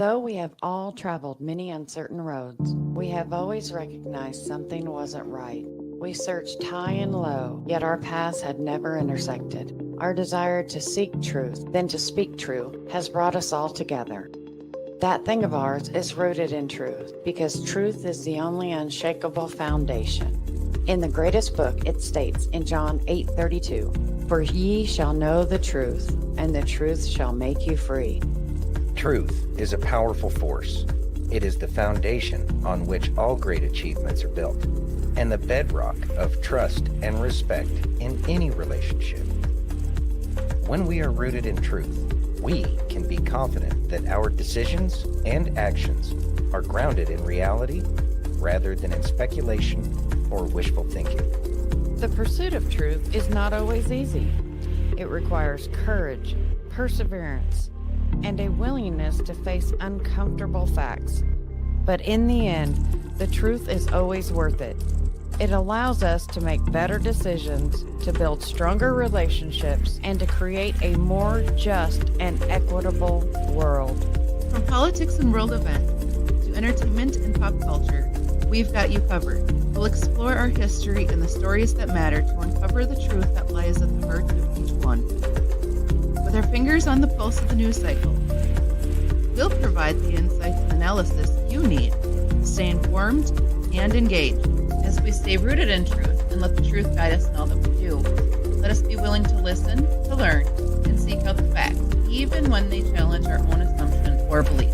Though we have all traveled many uncertain roads, we have always recognized something wasn't right. We searched high and low, yet our paths had never intersected. Our desire to seek truth, then to speak true, has brought us all together. That thing of ours is rooted in truth, because truth is the only unshakable foundation. In the greatest book, it states in John 8:32, "For ye shall know the truth, and the truth shall make you free." Truth is a powerful force. It is the foundation on which all great achievements are built, and the bedrock of trust and respect in any relationship. When we are rooted in truth, we can be confident that our decisions and actions are grounded in reality rather than in speculation or wishful thinking. The pursuit of truth is not always easy. It requires courage, perseverance, and a willingness to face uncomfortable facts. But in the end, the truth is always worth it. It allows us to make better decisions, to build stronger relationships, and to create a more just and equitable world. From politics and world events to entertainment and pop culture, we've got you covered. We'll explore our history and the stories that matter to uncover the truth that lies at the heart of each one. With our fingers on the pulse of the news cycle, we'll provide the insights and analysis you need to stay informed and engaged. As we stay rooted in truth and let the truth guide us in all that we do, let us be willing to listen, to learn, and seek out the facts, even when they challenge our own assumption or belief.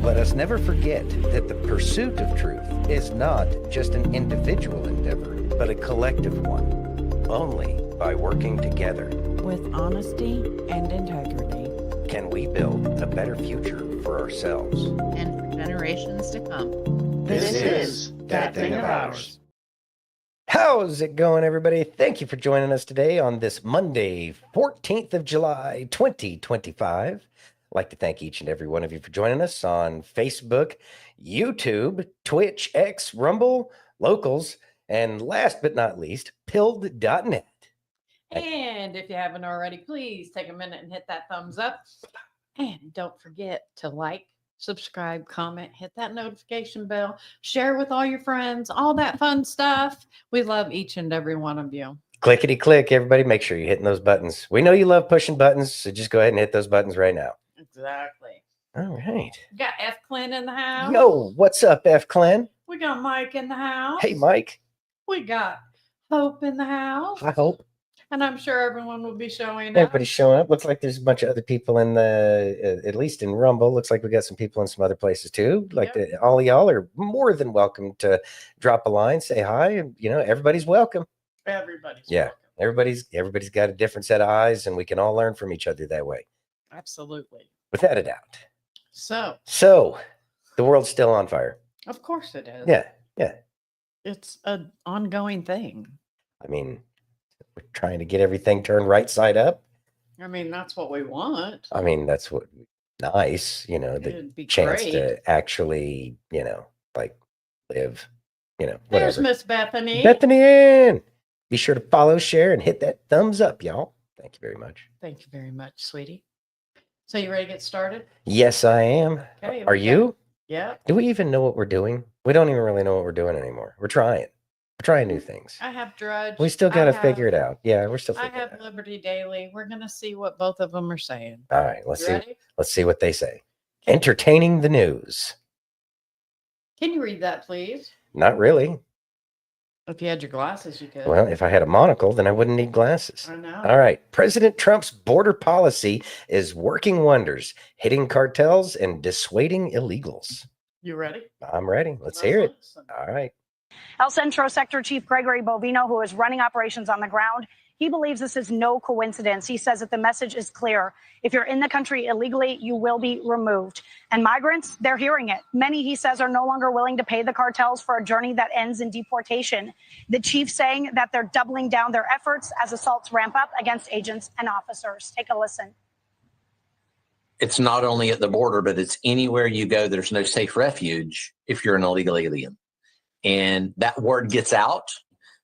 Let us never forget that the pursuit of truth is not just an individual endeavor, but a collective one. Only by working together, With honesty and integrity, can we build a better future for ourselves And for generations to come. This is That Thing of Ours. How's it going, everybody? Thank you for joining us today on this Monday, 14th of July, 2025. I'd like to thank each and every one of you for joining us on Facebook, YouTube, Twitch, X, Rumble, Locals, and last but not least, pilled.net. and if you haven't already, please take a minute and hit that thumbs up. And don't forget to like, subscribe, comment, hit that notification bell, share with all your friends, all that fun stuff. We love each and every one of you. Clickety click, everybody. Make sure you're hitting those buttons. We know you love pushing buttons, so just go ahead and hit those buttons right now. Exactly. All right. We got F. Clint in the house. Yo, what's up, F Clan? We got Mike in the house. Hey, Mike. We got Hope in the house. I hope. And I'm sure everyone will be showing up. Everybody's showing up. Looks like there's a bunch of other people in the, at least in Rumble. Looks like we got some people in some other places too. All of y'all are more than welcome to drop a line, say hi. You know, everybody's welcome. Everybody's Yeah. welcome. Everybody's got a different set of eyes, and we can all learn from each other that way. Absolutely. Without a doubt. So, The world's still on fire. of course it is. Yeah. It's an ongoing thing. I mean, we're trying to get everything turned right side up. I mean, that's what we want. I mean, that's what nice, the It'd be chance great. to actually, like live, There's whatever. Miss Bethany. Bethany Ann. Be sure to follow, share, and hit that thumbs up, y'all. Thank you very much. Thank you very much, sweetie. So you ready to get started? Yes, I am. Okay. Are you? Yeah. Do we even know what we're doing? We don't even really know what we're doing anymore. We're trying new things. I have Drudge. We still got to figure it out. Yeah, we're still I figuring it have out. Liberty Daily. We're going to see what both of them are saying. All right, let's You see. ready? Let's see what they say. Entertaining the news. Can you read that, please? Not really. If you had your glasses, you could. Well, if I had a monocle, then I wouldn't need glasses. I know. All right. President Trump's border policy is working wonders, hitting cartels and dissuading illegals. You ready? I'm ready. Let's hear it. listen. All right. El Centro Sector Chief Gregory Bovino, who is running operations on the ground, he believes this is no coincidence. He says that the message is clear. If you're in the country illegally, you will be removed. And migrants, they're hearing it. Many, he says, are no longer willing to pay the cartels for a journey that ends in deportation. The chief saying that they're doubling down their efforts as assaults ramp up against agents and officers. Take a listen. It's not only at the border, but it's anywhere you go. There's no safe refuge if you're an illegal alien. And that word gets out.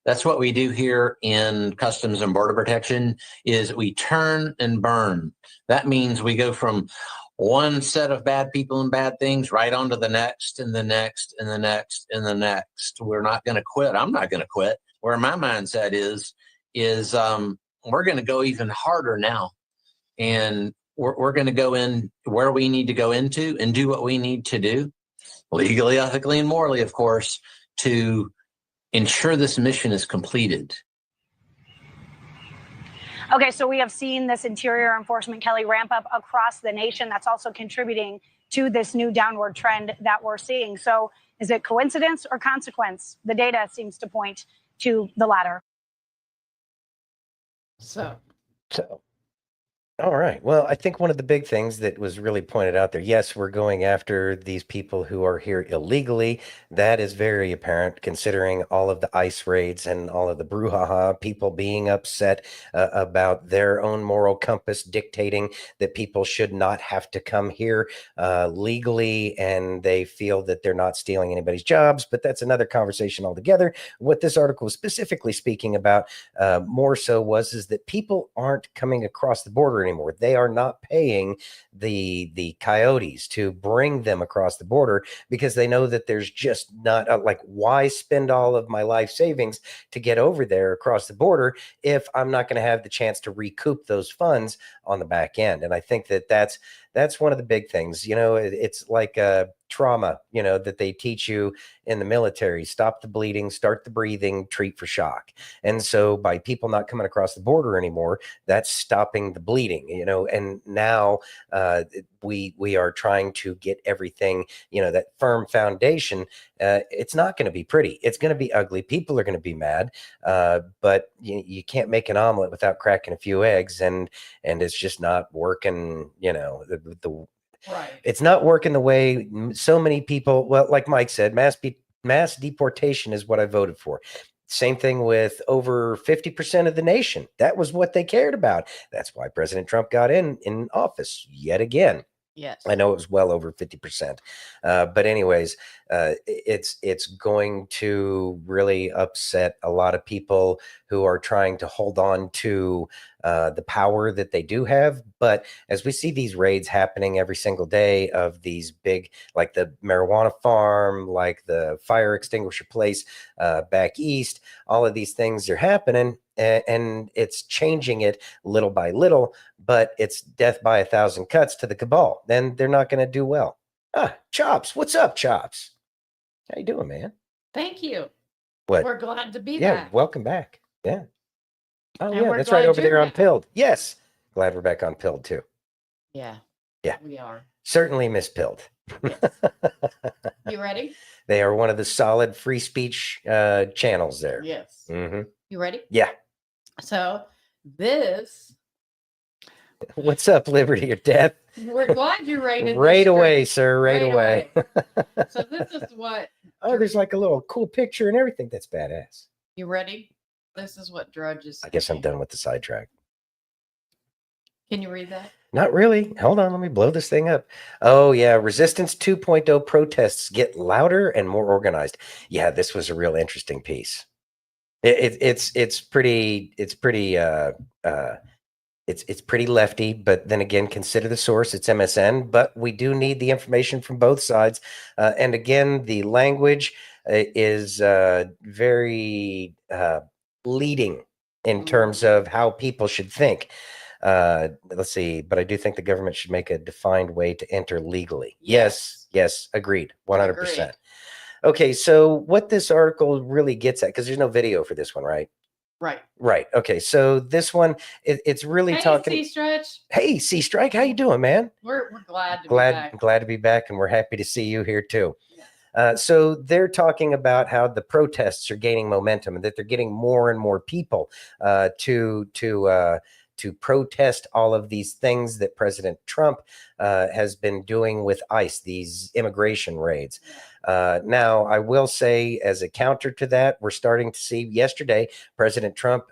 That's what we do here in Customs and Border Protection is we turn and burn. That means we go from one set of bad people and bad things right on to the next and the next and the next and the next. We're not going to quit. I'm not going to quit. Where my mindset is we're going to go even harder now. And we're going to go in where we need to go into and do what we need to do, legally, ethically, and morally, of course, to ensure this mission is completed. Okay, so we have seen this interior enforcement, Kelly, ramp up across the nation. That's also contributing to this new downward trend that we're seeing. So is it coincidence or consequence? The data seems to point to the latter. So All right. Well, I think one of the big things that was really pointed out there, yes, we're going after these people who are here illegally. That is very apparent considering all of the ICE raids and all of the brouhaha, people being upset about their own moral compass dictating that people should not have to come here legally, and they feel that they're not stealing anybody's jobs. But that's another conversation altogether. What this article was specifically speaking about more so is that people aren't coming across the border anymore. They are not paying the coyotes to bring them across the border because they know that there's just not like, why spend all of my life savings to get over there across the border if I'm not going to have the chance to recoup those funds on the back end. And I think that that's one of the big things. You know, it's like trauma, you know, that they teach you in the military: stop the bleeding, start the breathing, treat for shock. And so by people not coming across the border anymore, that's stopping the bleeding, you know. And now we are trying to get everything, you know, that firm foundation. It's not going to be pretty. It's going to be ugly. People are going to be mad, but you can't make an omelet without cracking a few eggs, and it's just not working, you know. right. It's not working the way so many people, well, like Mike said, mass deportation is what I voted for. Same thing with over 50% of the nation. That was what they cared about. That's why President Trump got in office yet again. Yes. I know it was well over 50%. But anyways, it's going to really upset a lot of people who are trying to hold on to the power that they do have. But as we see these raids happening every single day of these big, like the marijuana farm, like the fire extinguisher place back east, all of these things are happening. And it's changing it little by little, but it's death by 1,000 cuts to the cabal. Then they're not going to do well. Chops, what's up, Chops? How you doing, man? Thank you. What? We're glad to be Yeah, back. welcome back. Yeah. Oh, And yeah, we're that's right glad over there you're on back. Pilled. Yes, glad we're back on Pilled too. Yeah. Yeah. We are. Certainly miss Pilled. Yes. You ready? They are one of the solid free speech channels there. Yes. Mm-hmm. You ready? Yeah. So this, What's up, Liberty or Death? we're glad you rated Right this away, script. sir. Right away. So this is what. Oh, there's like a little cool picture and everything. That's badass. You ready? This is what Drudge is. I guess I'm done with the sidetrack. Can you read that? Not really. Hold on. Let me blow this thing up. Oh, yeah. Resistance 2.0 protests get louder and more organized. Yeah, this was a real interesting piece. It's pretty lefty, but then again, consider the source. It's MSN, but we do need the information from both sides. And again, the language is very leading in terms of how people should think. Let's see, but I do think the government should make a defined way to enter legally. Yes, agreed, 100%. Agreed. Okay, so what this article really gets at, because there's no video for this one, right? Right. Okay, so this one, it's really talking. Hey, C-Stretch. Hey, C-Strike, how you doing, man? We're glad to be back. Glad to be back, and we're happy to see you here too. So they're talking about how the protests are gaining momentum and that they're getting more and more people to protest all of these things that President Trump has been doing with ICE, these immigration raids. Now, I will say, as a counter to that, we're starting to see yesterday, President Trump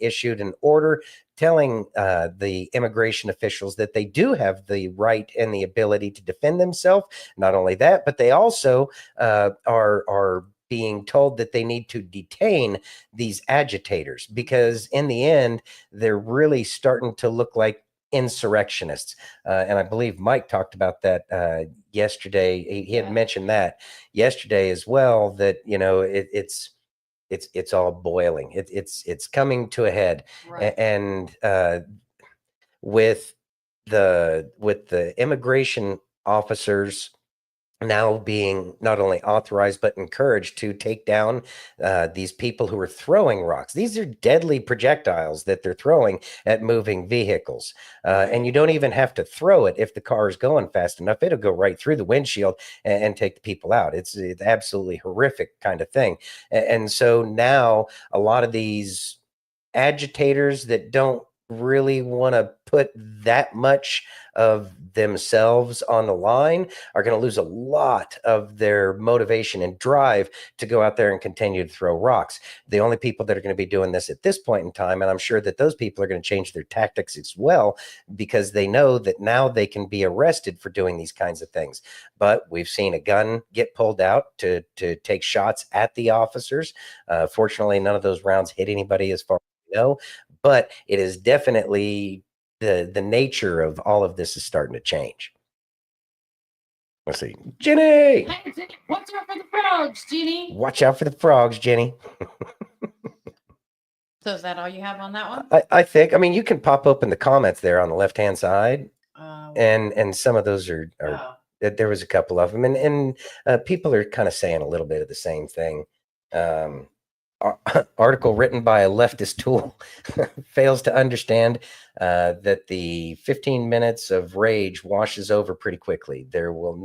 issued an order telling the immigration officials that they do have the right and the ability to defend themselves. Not only that, but they also are being told that they need to detain these agitators, because in the end, they're really starting to look like insurrectionists. And I believe Mike talked about that yesterday. He had mentioned that yesterday as well, that, you know, it's all boiling. It's coming to a head. Right. And with the immigration officers now being not only authorized but encouraged to take down these people who are throwing rocks. These are deadly projectiles that they're throwing at moving vehicles. And you don't even have to throw it if the car is going fast enough. It'll go right through the windshield and take the people out. It's absolutely horrific kind of thing. And so now a lot of these agitators that don't really want to put that much of themselves on the line are going to lose a lot of their motivation and drive to go out there and continue to throw rocks. The only people that are going to be doing this at this point in time, and I'm sure that those people are going to change their tactics as well, because they know that now they can be arrested for doing these kinds of things. But we've seen a gun get pulled out to take shots at the officers. Fortunately, none of those rounds hit anybody as far as we know, but it is definitely the nature of all of this is starting to change. Let's see. Jenny! Watch out for the frogs, Jenny. Watch out for the frogs, Jenny. So is that all you have on that one? I think, I mean, you can pop open the comments there on the left-hand side. And some of those are there was a couple of them. And people are kind of saying a little bit of the same thing. Article written by a leftist tool fails to understand that the 15 minutes of rage washes over pretty quickly. There will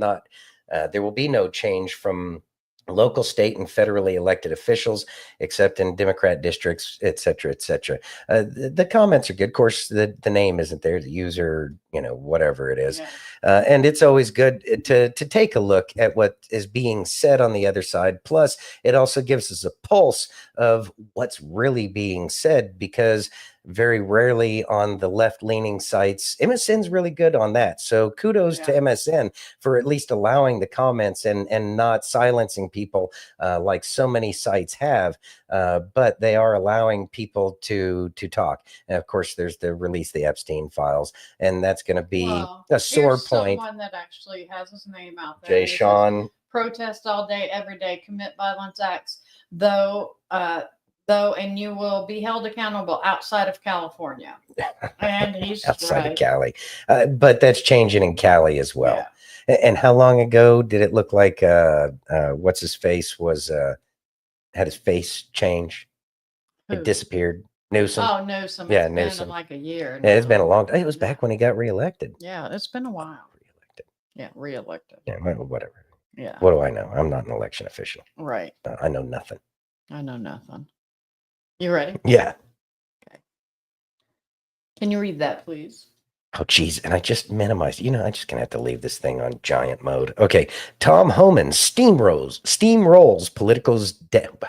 be no change from local, state, and federally elected officials, except in Democrat districts, et cetera, et cetera. The comments are good. Of course, the name isn't there, the user, you know, whatever it is. Yeah. And it's always good to take a look at what is being said on the other side. Plus, it also gives us a pulse of what's really being said, because very rarely on the left-leaning sites, MSN's really good on that. So kudos to MSN for at least allowing the comments and not silencing people like so many sites have. But they are allowing people to talk. And of course, there's the release the Epstein files, and that's going to be a sore point. Someone that actually has his name out there. Jay Sean. Protest all day, every day, commit violence acts, though, and you will be held accountable outside of California. And he's outside of Cali. But that's changing in Cali as well. Yeah. And how long ago did it look like what's his face was had his face change? Who? It disappeared. Newsom. Oh, Newsom. Yeah, it's Newsom. Been like a year. Yeah, it's been a long time. It was back when he got reelected. Yeah, it's been a while. Reelected. Yeah, reelected. Yeah, whatever. Yeah. What do I know? I'm not an election official. Right. I know nothing. I know nothing. You ready? Yeah. Okay. Can you read that, please? Oh, geez. And I just minimized. You know, I'm just going to have to leave this thing on giant mode. Okay. Tom Homan steamrolls Politico's.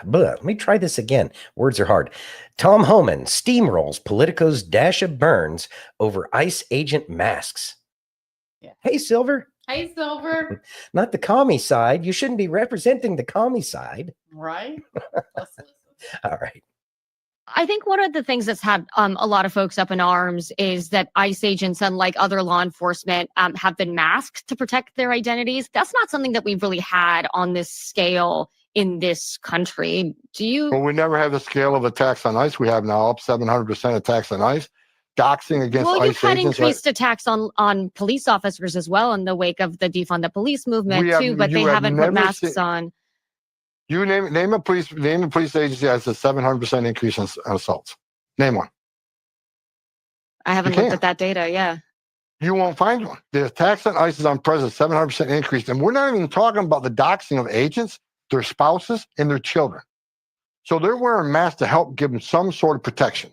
Let me try this again. Words are hard. Tom Homan steamrolls Politico's Dasha burns over ICE agent masks. Yeah. Hey, Silver. Hey, Silver. Not the commie side. You shouldn't be representing the commie side. Right. Let's listen. All right. I think one of the things that's had a lot of folks up in arms is that ICE agents, unlike other law enforcement, have been masked to protect their identities. That's not something that we've really had on this scale in this country. Do you? Well, we never had the scale of attacks on ICE. We have now up 700% attacks on ICE. Doxing against well, ICE you've had agents, increased attacks on police officers as well in the wake of the defund the police movement too, but they haven't put masks on. You name a police agency that has a 700% increase in assaults. Name one. I haven't looked at that data. Yeah. You won't find one. The attacks on ICE is on present 700% increase, and we're not even talking about the doxing of agents, their spouses, and their children. So they're wearing masks to help give them some sort of protection.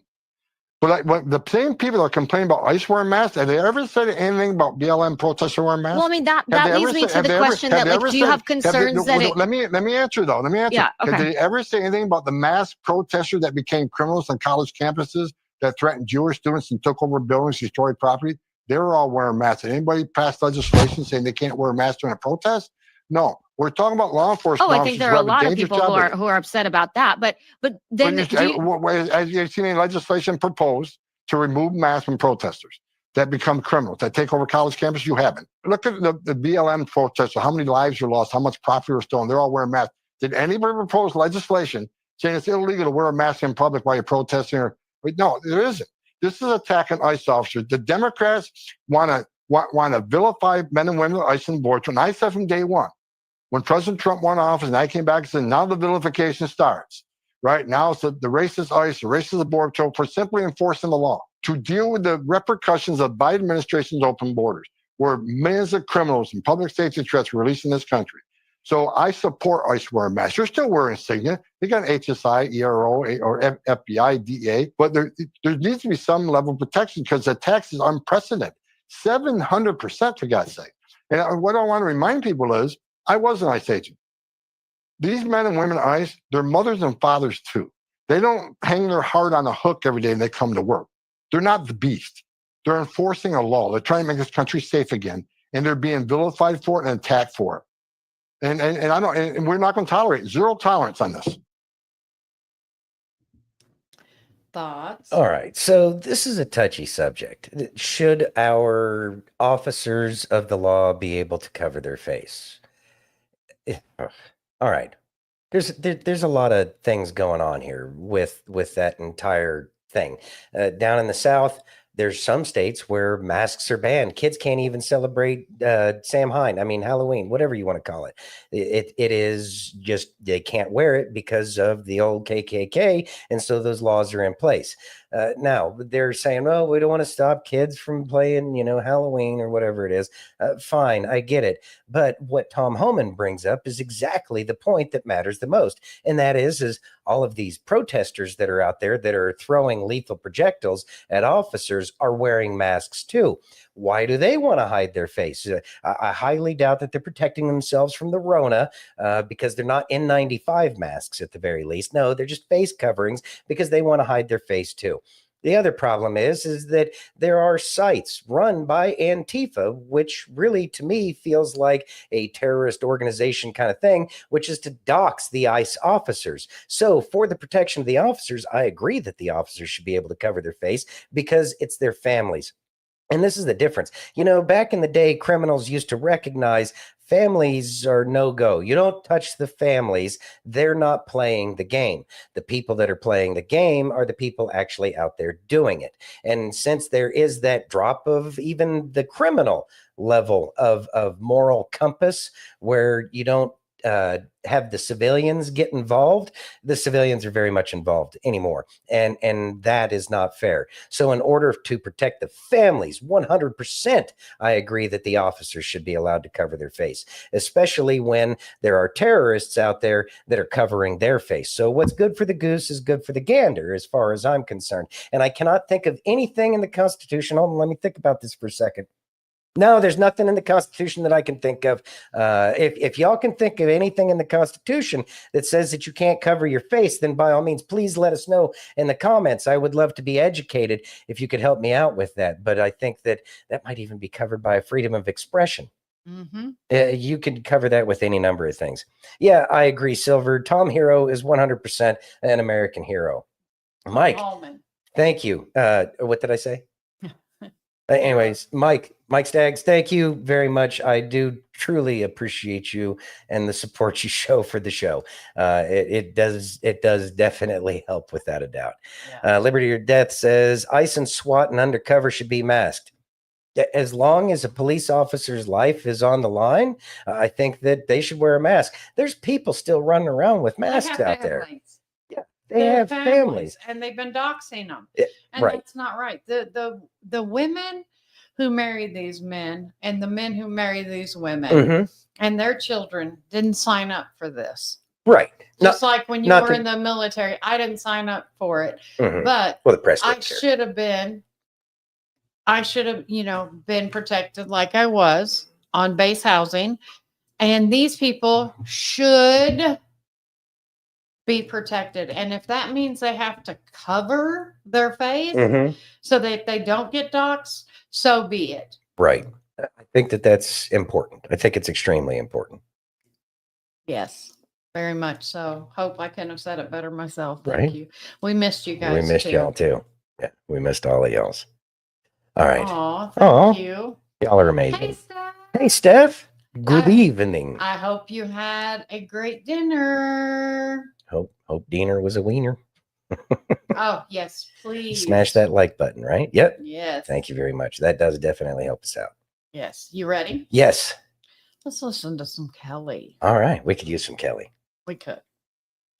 But the same people that are complaining about ICE wearing masks, have they ever said anything about BLM protesters wearing masks? Well, I mean, that leads me to the question that, like, do you have concerns that it... Let me answer, though. Let me answer. Yeah, okay. Did they ever say anything about the mass protesters that became criminals on college campuses that threatened Jewish students and took over buildings, destroyed property? They were all wearing masks. Did anybody pass legislation saying they can't wear a mask during a protest? No. We're talking about law enforcement. Oh, I think there are a lot of people who are upset about that. But then, have you seen any legislation proposed to remove masks from protesters? that become criminals, that take over college campus. You haven't. Look at the BLM protests, how many lives were lost, how much property was stolen. They're all wearing masks. Did anybody propose legislation saying it's illegal to wear a mask in public while you're protesting? No, there isn't. This is attacking ICE officers. The Democrats want to vilify men and women at ICE and board. And I said from day one, when President Trump won office and I came back and said, now the vilification starts. Right now, it's the racist ICE, the racist board for simply enforcing the law to deal with the repercussions of Biden administration's open borders, where millions of criminals and public safety threats were released in this country. So I support ICE wearing masks. You're still wearing insignia. You got HSI, ERO, or FBI, DEA, but there needs to be some level of protection because the tax is unprecedented. 700%, for God's sake. And what I want to remind people is, I was an ICE agent. These men and women at ICE, they're mothers and fathers too. They don't hang their heart on a hook every day and they come to work. They're not the beast. They're enforcing a law. They're trying to make this country safe again, and they're being vilified for it and attacked for it. And I don't. And we're not going to tolerate zero tolerance on this. Thoughts? All right. So this is a touchy subject. Should our officers of the law be able to cover their face? All right. There's a lot of things going on here with that entire thing. Down in the South, there's some states where masks are banned. Kids can't even celebrate Halloween, whatever you want to call it. It is just they can't wear it because of the old KKK, and so those laws are in place. Now they're saying, "Oh, we don't want to stop kids from playing, Halloween or whatever it is." Fine, I get it. But what Tom Homan brings up is exactly the point that matters the most, and that is all of these protesters that are out there that are throwing lethal projectiles at officers are wearing masks too. Why do they want to hide their face? I highly doubt that they're protecting themselves from the Rona because they're not N95 masks at the very least. No, they're just face coverings because they want to hide their face too. The other problem is that there are sites run by Antifa, which really to me feels like a terrorist organization kind of thing, which is to dox the ICE officers. So for the protection of the officers, I agree that the officers should be able to cover their face because it's their families. And this is the difference. Back in the day, criminals used to recognize families are no-go. You don't touch the families. They're not playing the game. The people that are playing the game are the people actually out there doing it. And since there is that drop of even the criminal level of moral compass where you don't have the civilians get involved, the civilians are very much involved anymore. And that is not fair. So in order to protect the families, 100%, I agree that the officers should be allowed to cover their face, especially when there are terrorists out there that are covering their face. So what's good for the goose is good for the gander, as far as I'm concerned. And I cannot think of anything in the Constitution. Hold on, let me think about this for a second. No, there's nothing in the Constitution that I can think of. If y'all can think of anything in the Constitution that says that you can't cover your face, then by all means, please let us know in the comments. I would love to be educated if you could help me out with that. But I think that might even be covered by freedom of expression. Mm-hmm. You can cover that with any number of things. Yeah, I agree, Silver. Tom Hero is 100% an American hero. Mike, thank you. What did I say? Anyways, Mike Staggs, thank you very much. I do truly appreciate you and the support you show for the show. It does definitely help without a doubt. Yeah. Liberty or Death says ICE and SWAT and undercover should be masked. As long as a police officer's life is on the line, I think that they should wear a mask. There's people still running around with masks out there. Yeah, they have families, and they've been doxing them. And right. That's not right. The women who married these men and the men who married these women and their children didn't sign up for this. Right. Just like when you were in the military, I didn't sign up for it. But the press I should have been, been protected like I was on base housing. And these people should be protected. And if that means they have to cover their face so that they don't get doxxed, so be it. Right. I think that's important. I think it's extremely important. Yes, very much so. Hope I couldn't have said it better myself. Thank Right. you. We missed you guys. We missed y'all too. Yeah, we missed all of y'all's. All right. Aw, Aw. thank you. Y'all are Hey, amazing. Steph. Hey, Steph. Good I- evening. I hope you had a great dinner. Hope Diener was a wiener. Oh, yes, please. Smash that like button, right? Yep. Yes. Thank you very much. That does definitely help us out. Yes. You ready? Yes. Let's listen to some Kelly. All right. We could use some Kelly. We could.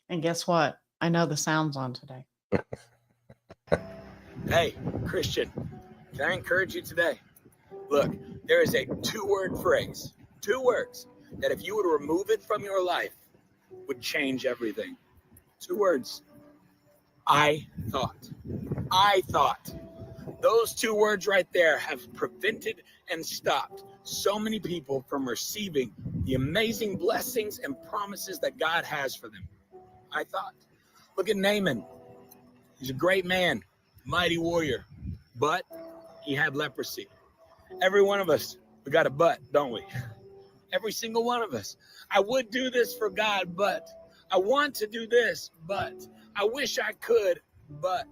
And guess what? I know the sound's on today. Hey, Christian, can I encourage you today? Look, there is a two-word phrase, 2 words, that if you would remove it from your life, would change everything. 2 words. I thought. I thought. Those 2 words right there have prevented and stopped so many people from receiving the amazing blessings and promises that God has for them. I thought. Look at Naaman. He's a great man, mighty warrior, but he had leprosy. Every one of us, we got a but, don't we? Every single one of us. I would do this for God, but I want to do this, but I wish I could, but.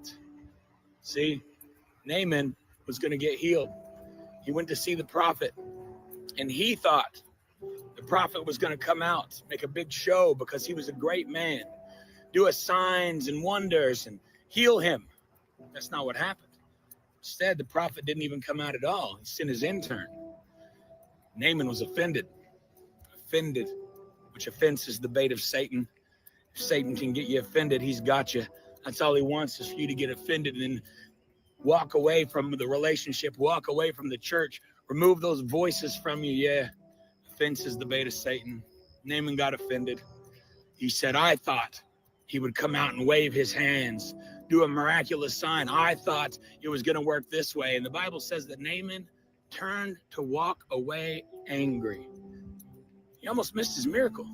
See, Naaman was going to get healed. He went to see the prophet, and he thought the prophet was going to come out, make a big show because he was a great man, do us signs and wonders and heal him. That's not what happened. Instead, the prophet didn't even come out at all. He sent his intern. Naaman was offended, which offense is the bait of Satan. If Satan can get you offended, he's got you. That's all he wants is for you to get offended and then walk away from the relationship, walk away from the church, remove those voices from you. Yeah, offense is the bait of Satan. Naaman got offended. He said, I thought he would come out and wave his hands, do a miraculous sign. I thought it was going to work this way. And the Bible says that Naaman turned to walk away angry. He almost missed his miracle.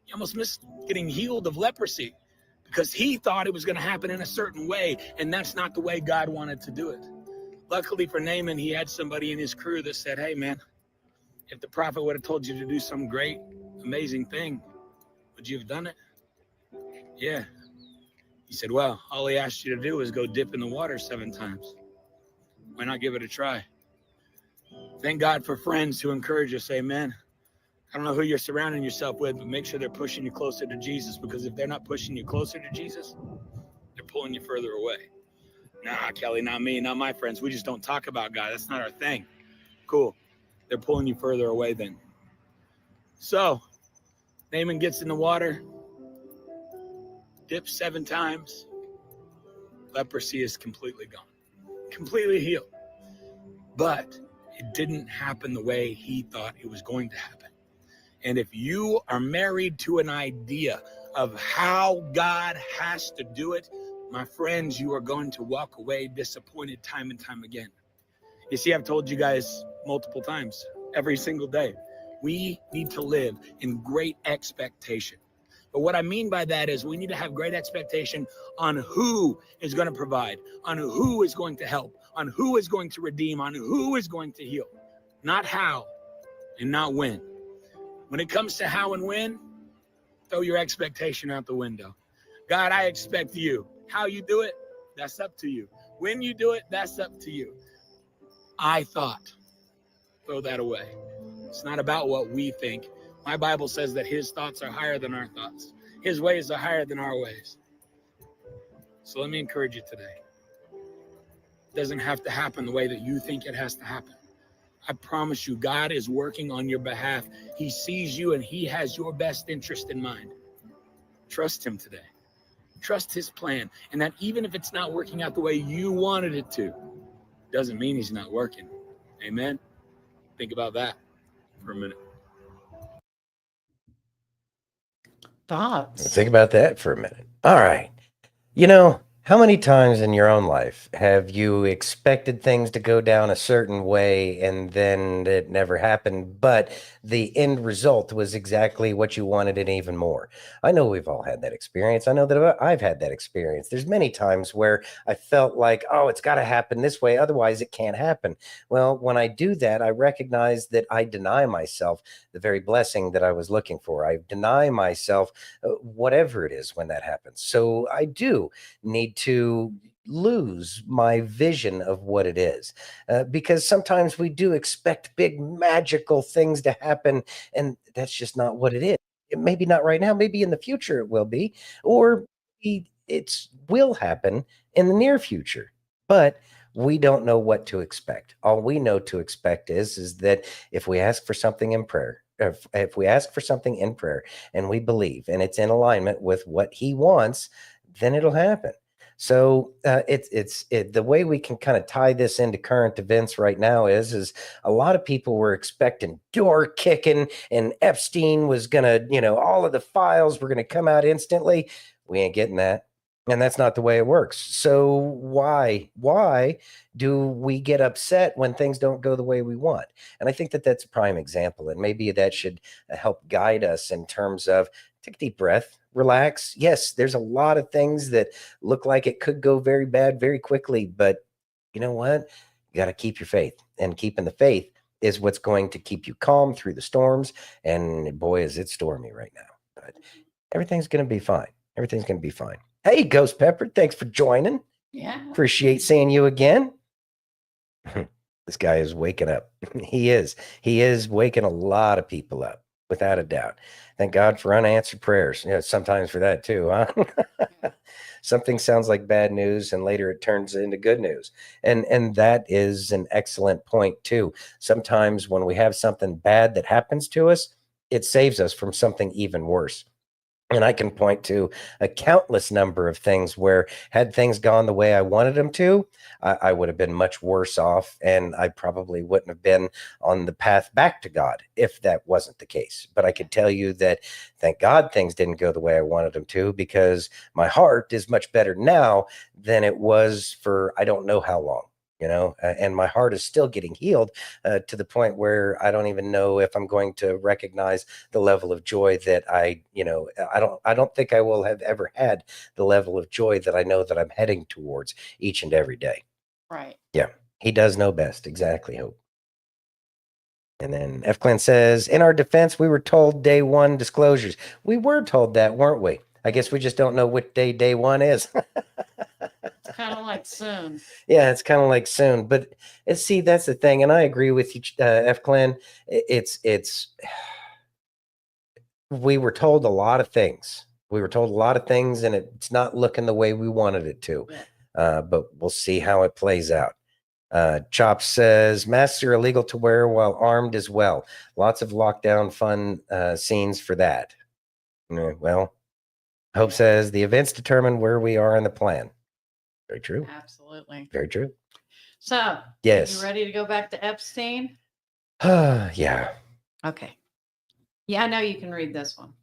He almost missed getting healed of leprosy because he thought it was going to happen in a certain way, and that's not the way God wanted to do it. Luckily for Naaman, he had somebody in his crew that said, hey, man, if the prophet would have told you to do some great, amazing thing, would you have done it? Yeah. He said, well, all he asked you to do is go dip in the water 7 times. Why not give it a try? Thank God for friends who encourage us, say, man, I don't know who you're surrounding yourself with, but make sure they're pushing you closer to Jesus, because if they're not pushing you closer to Jesus, they're pulling you further away. Nah, Kelly, not me, not my friends. We just don't talk about God. That's not our thing. Cool. They're pulling you further away then. So, Naaman gets in the water, dips 7 times. Leprosy is completely gone, completely healed. But it didn't happen the way he thought it was going to happen. And if you are married to an idea of how God has to do it, my friends, you are going to walk away disappointed time and time again. You see, I've told you guys multiple times, every single day, we need to live in great expectation. But what I mean by that is we need to have great expectation on who is going to provide, on who is going to help, on who is going to redeem, on who is going to heal, not how and not when. When it comes to how and when, throw your expectation out the window. God, I expect you. How you do it, that's up to you. When you do it, that's up to you. I thought, throw that away. It's not about what we think. My Bible says that his thoughts are higher than our thoughts. His ways are higher than our ways. So let me encourage you today. It doesn't have to happen the way that you think it has to happen. I promise you, God is working on your behalf. He sees you and he has your best interest in mind. Trust him today. Trust his plan. And that even if it's not working out the way you wanted it to, doesn't mean he's not working. Amen? Think about that for a minute. Thoughts? Think about that for a minute. All right. You know, how many times in your own life have you expected things to go down a certain way and then it never happened, but the end result was exactly what you wanted and even more? I know we've all had that experience. I know that I've had that experience. There's many times where I felt like, oh, it's got to happen this way, otherwise it can't happen. Well, when I do that, I recognize that I deny myself the very blessing that I was looking for. I deny myself whatever it is when that happens. So I do need to lose my vision of what it is, because sometimes we do expect big magical things to happen, and that's just not what it is. It maybe not right now, maybe in the future it will be, or it will happen in the near future, but we don't know what to expect. All we know to expect is that if we ask for something in prayer, if we ask for something in prayer and we believe and it's in alignment with what he wants, then it'll happen. So the way we can kind of tie this into current events right now is a lot of people were expecting door kicking and Epstein was gonna, all of the files were gonna come out instantly. We ain't getting that. And that's not the way it works. So why do we get upset when things don't go the way we want? And I think that that's a prime example. And maybe that should help guide us in terms of take a deep breath, relax. Yes, there's a lot of things that look like it could go very bad very quickly. But you know what? You got to keep your faith. And keeping the faith is what's going to keep you calm through the storms. And boy, is it stormy right now. But everything's going to be fine. Everything's going to be fine. Hey, Ghost Pepper, thanks for joining. Yeah. Appreciate seeing you again. This guy is waking up. He is waking a lot of people up, without a doubt. Thank God for unanswered prayers. Sometimes for that too, huh? Something sounds like bad news and later it turns into good news. And that is an excellent point too. Sometimes when we have something bad that happens to us, it saves us from something even worse. And I can point to a countless number of things where had things gone the way I wanted them to, I would have been much worse off. And I probably wouldn't have been on the path back to God if that wasn't the case. But I could tell you that, thank God, things didn't go the way I wanted them to, because my heart is much better now than it was for I don't know how long. And my heart is still getting healed to the point where I don't even know if I'm going to recognize the level of joy that I don't think I will have ever had the level of joy that I know that I'm heading towards each and every day. Right. Yeah. He does know best. Exactly, Hope. And then F. Clan says, in our defense, we were told day one disclosures. We were told that, weren't we? I guess we just don't know what day one is. It's kind of like soon. Yeah, it's kind of like soon. But see, that's the thing. And I agree with you, F. Clan. It's we were told a lot of things. We were told a lot of things, and it's not looking the way we wanted it to. Yeah. But we'll see how it plays out. Chop says, masks are illegal to wear while armed as well. Lots of lockdown fun scenes for that. Well, Hope says, the events determine where we are in the plan. Very true. Absolutely. Very true. So, yes. You ready to go back to Epstein? Yeah. Okay. Yeah, I know you can read this one.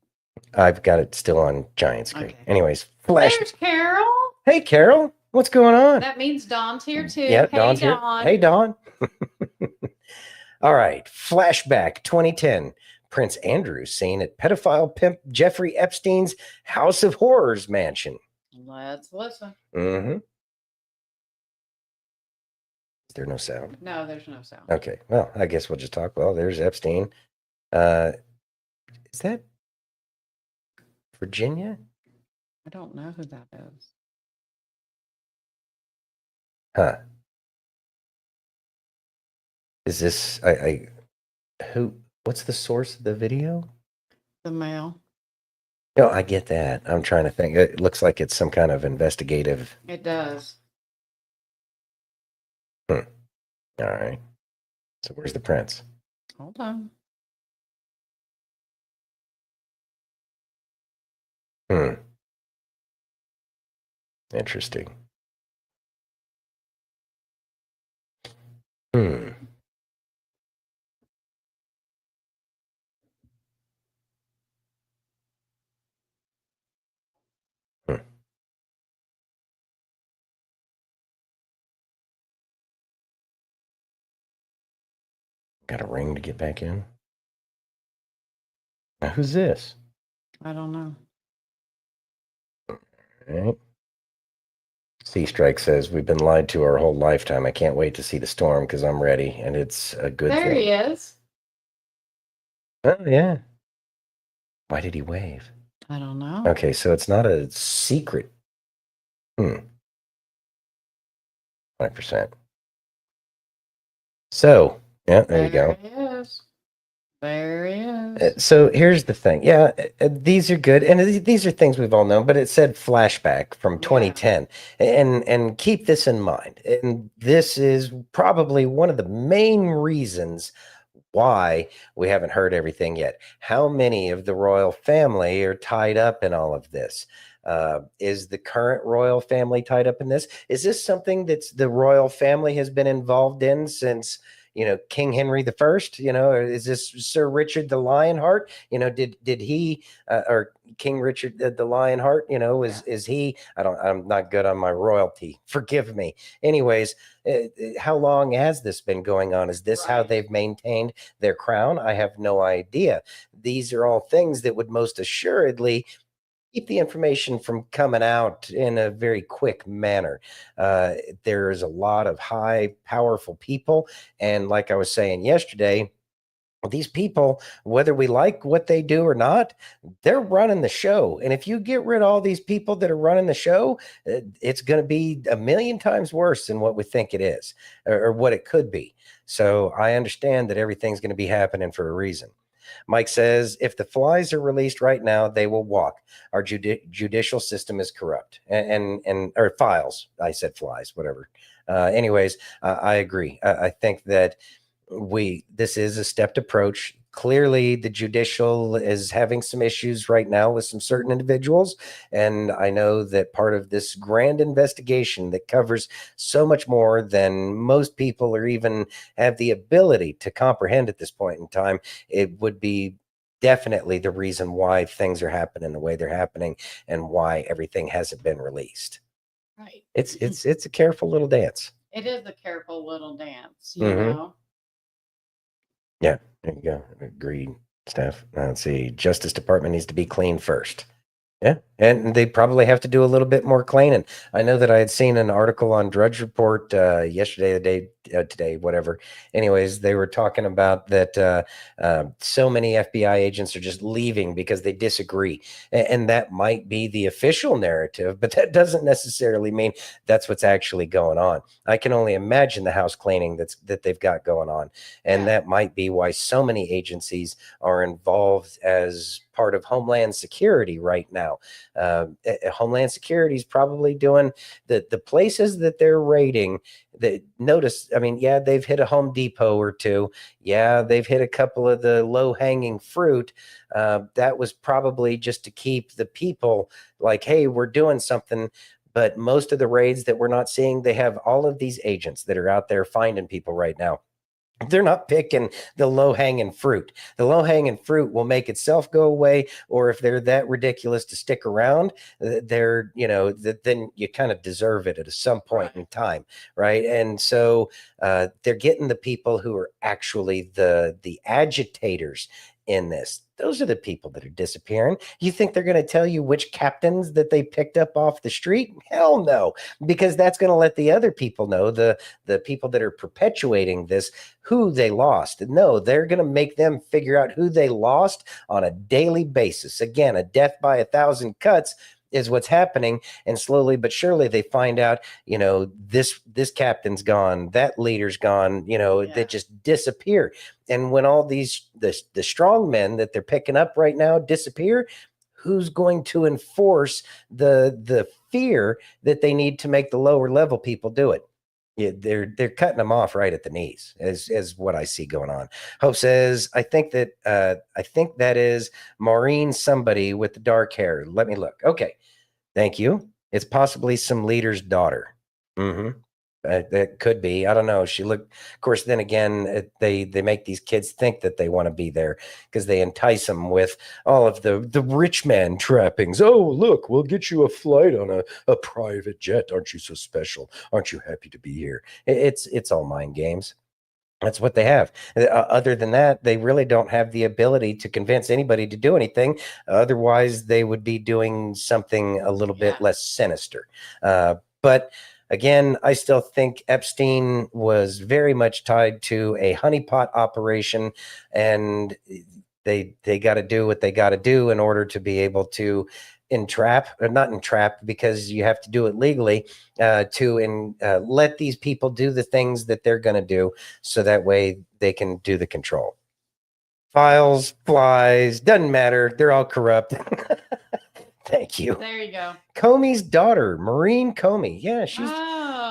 I've got it still on giant screen. Okay. Anyways, flash. There's Carol. Hey, Carol. What's going on? That means Dawn's here too. Yeah, hey, Dawn's Dawn. here. Hey, Dawn. All right. Flashback 2010. Prince Andrew seen at pedophile pimp Jeffrey Epstein's House of Horrors mansion. Let's listen. Mm-hmm. Is there no sound? No, there's no sound. Okay. Well, I guess we'll just talk. Well, there's Epstein. Is that Virginia? I don't know who that is. Huh. Is this what's the source of the video? The Mail. No, I get that. I'm trying to think. It looks like it's some kind of investigative. It does. All right. So where's the prince? Hold on. Interesting. Got a ring to get back in. Now, who's this? I don't know. All right. Sea Strike says, we've been lied to our whole lifetime. I can't wait to see the storm because I'm ready, and it's a good thing. There he is. Oh, yeah. Why did he wave? I don't know. Okay, so it's not a secret. 100%. So, yeah, there you go. There he is. There he is. So here's the thing. Yeah, these are good, and these are things we've all known. But it said flashback from 2010, and keep this in mind. And this is probably one of the main reasons why we haven't heard everything yet. How many of the royal family are tied up in all of this? Is the current royal family tied up in this? Is this something that's the royal family has been involved in since, King Henry the First? Or is this Sir Richard the Lionheart? Did he or King Richard the Lionheart? Is he? I'm not good on my royalty. Forgive me. Anyways, how long has this been going on? Is this how they've maintained their crown? I have no idea. These are all things that would most assuredly keep the information from coming out in a very quick manner. There is a lot of high, powerful people. And like I was saying yesterday, these people, whether we like what they do or not, they're running the show. And if you get rid of all these people that are running the show, it's going to be a million times worse than what we think it is or what it could be. So I understand that everything's going to be happening for a reason. Mike says, if the flies are released right now, they will walk. Our judicial system is corrupt. And or files. I said flies, whatever. Anyways, I agree. I think that this is a stepped approach. Clearly, the judicial is having some issues right now with some certain individuals. And I know that part of this grand investigation that covers so much more than most people or even have the ability to comprehend at this point in time, it would be definitely the reason why things are happening the way they're happening and why everything hasn't been released. Right. It's a careful little dance. It is a careful little dance, you Mhm. know. Yeah, there you go. Agreed, Steph. Let's see. Justice Department needs to be clean first. Yeah, and they probably have to do a little bit more cleaning. I know that I had seen an article on Drudge Report yesterday, the day today, whatever. Anyways, they were talking about that so many FBI agents are just leaving because they disagree, and that might be the official narrative, but that doesn't necessarily mean that's what's actually going on. I can only imagine the house cleaning that they've got going on, and that might be why so many agencies are involved as part of Homeland Security right now. Homeland Security is probably doing the places that they're raiding. That notice, I mean, yeah, they've hit a Home Depot or two. Yeah, they've hit a couple of the low hanging fruit. That was probably just to keep the people like, hey, we're doing something. But most of the raids that we're not seeing, they have all of these agents that are out there finding people right now. They're not picking the low-hanging fruit. The low-hanging fruit will make itself go away, or if they're that ridiculous to stick around, then you kind of deserve it at some point in time, right? And so they're getting the people who are actually the agitators in this. Those are the people that are disappearing. You think they're going to tell you which captains that they picked up off the street? Hell no, because that's going to let the other people know, the people that are perpetuating this, who they lost. No, they're going to make them figure out who they lost on a daily basis. Again, a death by 1,000 cuts is what's happening, and slowly but surely they find out, this captain's gone, that leader's gone, they just disappear. And when all the strong men that they're picking up right now disappear, who's going to enforce the fear that they need to make the lower level people do it? Yeah, they're cutting them off right at the knees, as what I see going on. Hope says, I think that is Maureen, somebody with the dark hair. Let me look. Okay, thank you. It's possibly some leader's daughter. Mm-hmm. That could be. I don't know. She looked. Of course, then again, they make these kids think that they want to be there because they entice them with all of the rich man trappings. Oh, look, we'll get you a flight on a private jet. Aren't you so special? Aren't you happy to be here? It's all mind games. That's what they have. Other than that, they really don't have the ability to convince anybody to do anything. Otherwise, they would be doing something a little bit less sinister. But again, I still think Epstein was very much tied to a honeypot operation, and they got to do what they got to do in order to be able to not entrap, because you have to do it legally, to let these people do the things that they're going to do, so that way they can do the control. Files, flies, doesn't matter. They're all corrupt. Thank you. There you go. Comey's daughter, Maureen Comey. Yeah,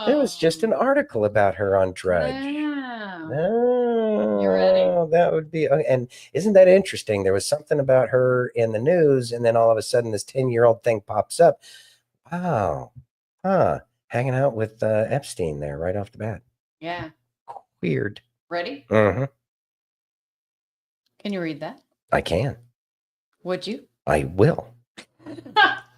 there was just an Oh, article about her on Drudge. wow. Oh, You ready? that would be, and isn't that interesting? There was something about her in the news, and then all of a sudden this 10-year-old thing pops up. Wow. Hanging out with Epstein there right off the bat. Yeah. Weird. Ready? Mm-hmm. Can you read that? I can. Would you? I will.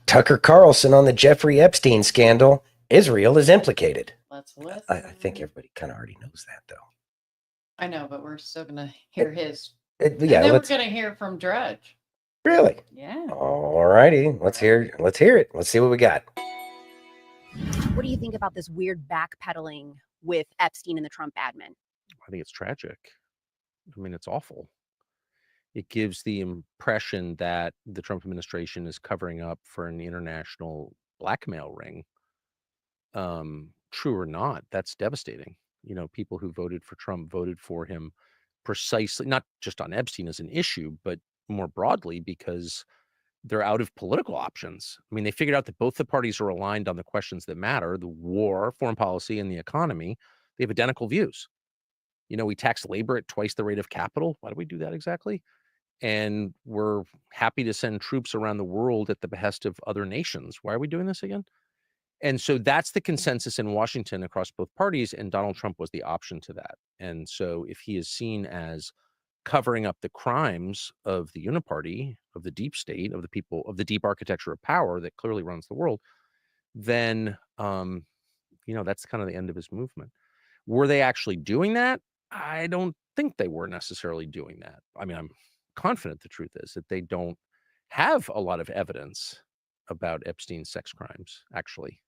Tucker Carlson on the Jeffrey Epstein scandal. Israel is implicated. Let's listen. I think everybody kind of already knows that, though. I know, but we're still going to hear his. Yeah, And then we're let's going to hear from Drudge. really. Yeah. All righty, let's hear it. Let's see what we got. What do you think about this weird backpedaling with Epstein and the Trump admin? I think it's tragic. I mean, it's awful. It gives the impression that the Trump administration is covering up for an international blackmail ring. True or not, that's devastating. You know, people who voted for Trump voted for him precisely, not just on Epstein as an issue, but more broadly because they're out of political options. I mean, they figured out that both the parties are aligned on the questions that matter, the war, foreign policy, and the economy. They have identical views. You know, we tax labor at twice the rate of capital. Why do we do that exactly? And we're happy to send troops around the world at the behest of other nations. Why are we doing this again? And so that's the consensus in Washington across both parties, and Donald Trump was the option to that. And so if he is seen as covering up the crimes of the uniparty, of the deep state, of the people, of the deep architecture of power that clearly runs the world, then, you know, that's kind of the end of his movement. Were they actually doing that? I don't think they were necessarily doing that. I mean, I'm confident the truth is that they don't have a lot of evidence about Epstein's sex crimes, actually.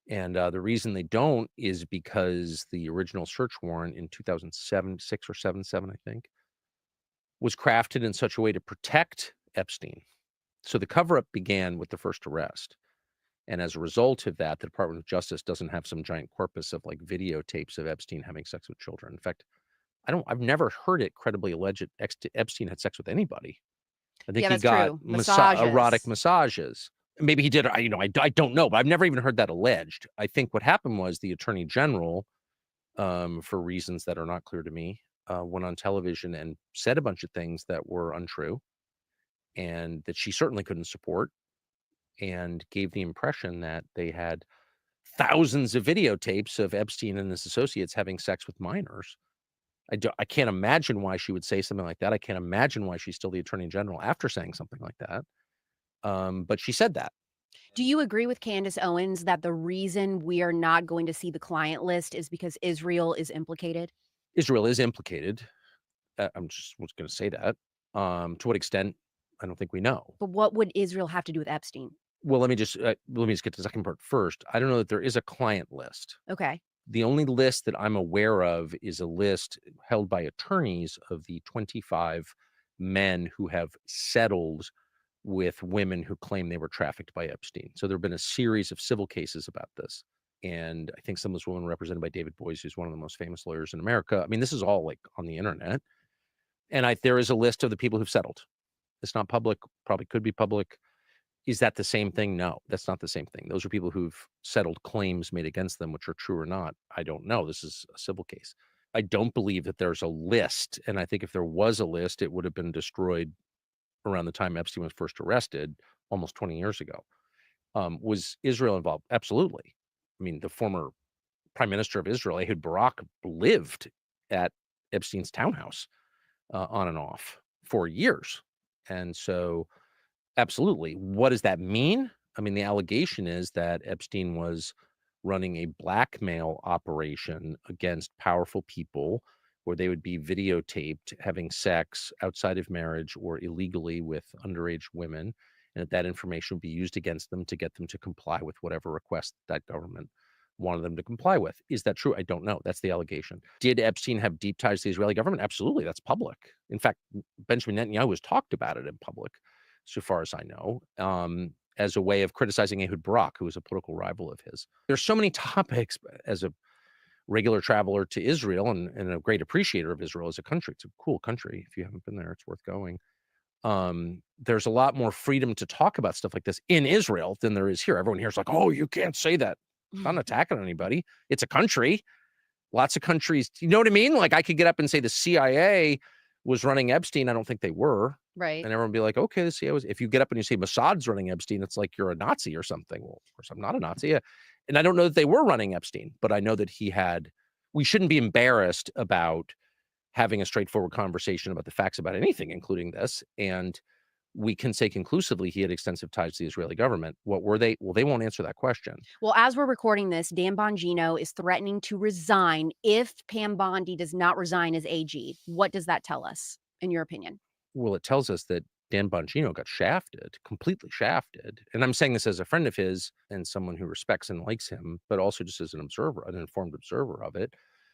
And the reason they don't is because the original search warrant in 2007, 6 or 7, I think, was crafted in such a way to protect Epstein. So the cover-up began with the first arrest. And as a result of that, the Department of Justice doesn't have some giant corpus of like videotapes of Epstein having sex with children. In fact, I've never heard it credibly alleged Epstein had sex with anybody. I think he got erotic massages. Maybe he did. I don't know, but I've never even heard that alleged. I think what happened was the Attorney General, for reasons that are not clear to me, went on television and said a bunch of things that were untrue and that she certainly couldn't support, and gave the impression that they had thousands of videotapes of Epstein and his associates having sex with minors. I can't imagine why she would say something like that. I can't imagine why she's still the Attorney General after saying something like that. But she said that. Do you agree with Candace Owens that the reason we are not going to see the client list is because Israel is implicated? Israel is implicated. I'm just was going to say that. To what extent, I don't think we know. But what would Israel have to do with Epstein? Well, let me just get to the second part first. I don't know that there is a client list. Okay. The only list that I'm aware of is a list held by attorneys of the 25 men who have settled with women who claim they were trafficked by Epstein. So there have been a series of civil cases about this. And I think some of those women were represented by David Boies, who's one of the most famous lawyers in America. I mean, this is all like on the internet. And there is a list of the people who've settled. It's not public, probably could be public. Is that the same thing? No, that's not the same thing. Those are people who've settled claims made against them, which are true or not. I don't know. This is a civil case. I don't believe that there's a list. And I think if there was a list, it would have been destroyed around the time Epstein was first arrested, almost 20 years ago. Was Israel involved? Absolutely. I mean, the former prime minister of Israel, Ehud Barak, lived at Epstein's townhouse on and off for years. And so absolutely. What does that mean? I mean, the allegation is that Epstein was running a blackmail operation against powerful people where they would be videotaped having sex outside of marriage or illegally with underage women, and that information would be used against them to get them to comply with whatever request that government wanted them to comply with. Is that true? I don't know. That's the allegation. Did Epstein have deep ties to the Israeli government? Absolutely. That's public. In fact, Benjamin Netanyahu has talked about it in public. so far as I know, as a way of criticizing Ehud Barak, who was a political rival of his. There's so many topics as a regular traveler to Israel and a great appreciator of Israel as a country. It's a cool country. If you haven't been there, it's worth going. There's a lot more freedom to talk about stuff like this in Israel than there is here. Everyone here is like, oh, you can't say that. It's not attacking anybody. It's a country. Lots of countries, you know what I mean? Like I could get up and say the CIA was running Epstein. I don't think they were. Right. And everyone would be like, okay, the CIA was. If you get up and you say Mossad's running Epstein, it's like you're a Nazi or something. Well, of course, I'm not a Nazi. And I don't know that they were running Epstein, but I know that we shouldn't be embarrassed about having a straightforward conversation about the facts about anything, including this. And we can say conclusively he had extensive ties to the Israeli government. What were they? Well, they won't answer that question. Well, as we're recording this, Dan Bongino is threatening to resign if Pam Bondi does not resign as AG. What does that tell us, in your opinion? Well, it tells us that Dan Bongino got shafted, completely shafted. And I'm saying this as a friend of his and someone who respects and likes him, but also just as an observer, an informed observer of it.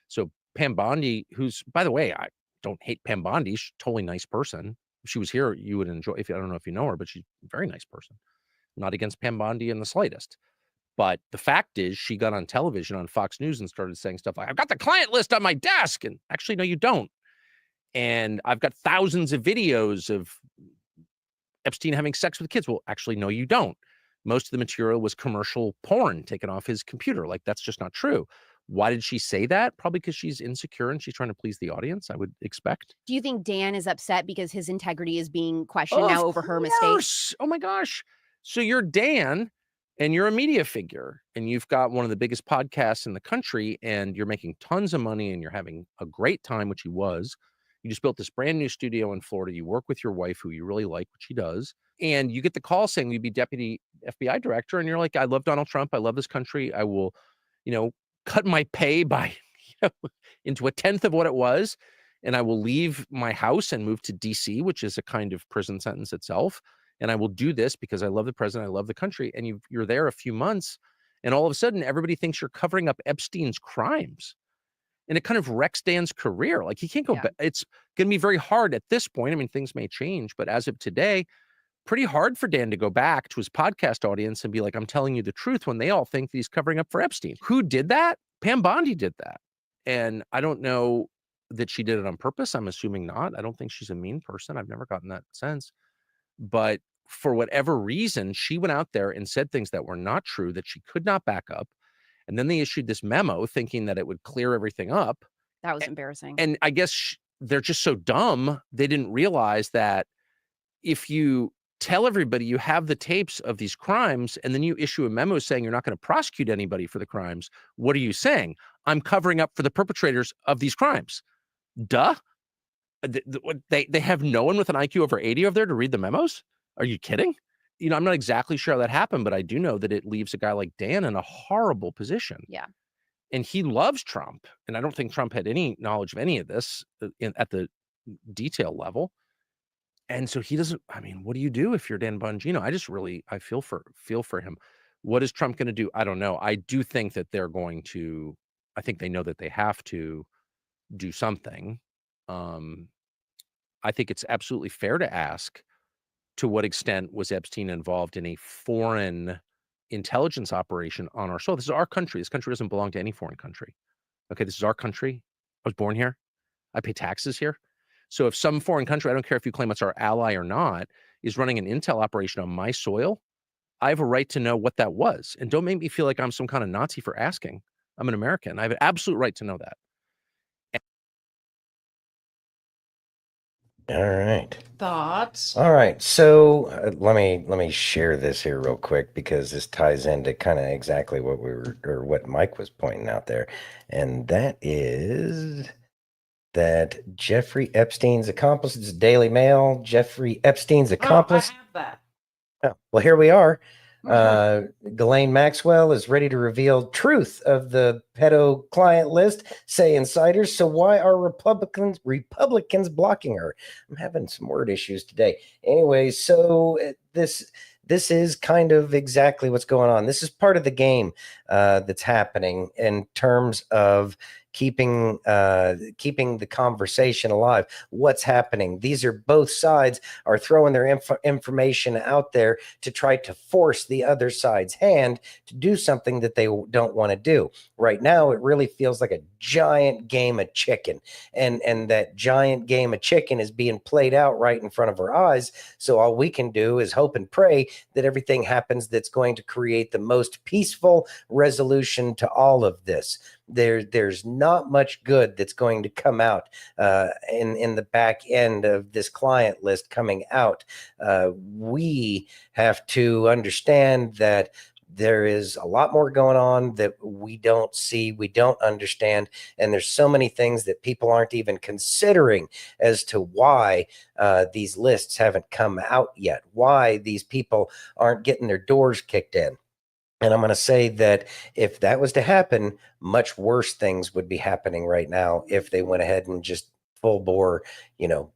So Pam Bondi, who's, by the way, I don't hate Pam Bondi. She's a totally nice person. If she was here, you would enjoy, I don't know if you know her, but she's a very nice person. Not against Pam Bondi in the slightest. But the fact is she got on television on Fox News and started saying stuff like, I've got the client list on my desk. And actually, no, you don't. And I've got thousands of videos of Epstein having sex with kids. Well, actually, no, you don't. Most of the material was commercial porn taken off his computer. Like, that's just not true. Why did she say that? Probably because she's insecure and she's trying to please the audience, I would expect. Do you think Dan is upset because his integrity is being questioned now over her mistakes? Oh my gosh. So you're Dan and you're a media figure and you've got one of the biggest podcasts in the country and you're making tons of money and you're having a great time, which he was. You just built this brand new studio in Florida. You work with your wife, who you really like, which she does. And you get the call saying you'd be deputy FBI director. And you're like, I love Donald Trump. I love this country. I will, cut my pay by, into 1/10 of what it was. And I will leave my house and move to DC, which is a kind of prison sentence itself. And I will do this because I love the president. I love the country. And you're there a few months. And all of a sudden, everybody thinks you're covering up Epstein's crimes. And it kind of wrecks Dan's career. Like he can't go back. It's going to be very hard at this point. I mean, things may change, but as of today, pretty hard for Dan to go back to his podcast audience and be like, I'm telling you the truth when they all think that he's covering up for Epstein. Who did that? Pam Bondi did that. And I don't know that she did it on purpose. I'm assuming not. I don't think she's a mean person. I've never gotten that sense. But for whatever reason, she went out there and said things that were not true, that she could not back up. And then they issued this memo thinking that it would clear everything up. That was embarrassing. And I guess they're just so dumb. They didn't realize that if you tell everybody you have the tapes of these crimes and then you issue a memo saying you're not going to prosecute anybody for the crimes, what are you saying? I'm covering up for the perpetrators of these crimes. Duh. They have no one with an IQ over 80 over there to read the memos? Are you kidding? I'm not exactly sure how that happened, but I do know that it leaves a guy like Dan in a horrible position. Yeah. And he loves Trump. And I don't think Trump had any knowledge of any of this at the detail level. And so he doesn't, what do you do if you're Dan Bongino? I feel for him. What is Trump going to do? I don't know. I do think that I think they know that they have to do something. I think it's absolutely fair to ask, to what extent was Epstein involved in a foreign intelligence operation on our soil? This is our country. This country doesn't belong to any foreign country. Okay, this is our country. I was born here. I pay taxes here. So if some foreign country, I don't care if you claim it's our ally or not, is running an intel operation on my soil, I have a right to know what that was. And don't make me feel like I'm some kind of Nazi for asking. I'm an American. I have an absolute right to know that. All right. Thoughts? All right. So let me share this here real quick because this ties into kind of exactly what Mike was pointing out there. And that is that Jeffrey Epstein's accomplice, it's Daily Mail, Jeffrey Epstein's accomplice. I have that. Oh, well, here we are. Ghislaine Maxwell is ready to reveal truth of the pedo client list, say insiders. So why are Republicans blocking her? I'm having some word issues today. Anyway, so this is kind of exactly what's going on. This is part of the game that's happening in terms of keeping the conversation alive. What's happening? These are both sides are throwing their information out there to try to force the other side's hand to do something that they don't want to do. Right now, it really feels like a giant game of chicken, and that giant game of chicken is being played out right in front of our eyes. So all we can do is hope and pray that everything happens that's going to create the most peaceful resolution to all of this. There's not much good that's going to come out in the back end of this client list coming out. We have to understand that there is a lot more going on that we don't see, we don't understand, and there's so many things that people aren't even considering as to why these lists haven't come out yet, why these people aren't getting their doors kicked in. And I'm going to say that if that was to happen, much worse things would be happening right now if they went ahead and just full bore,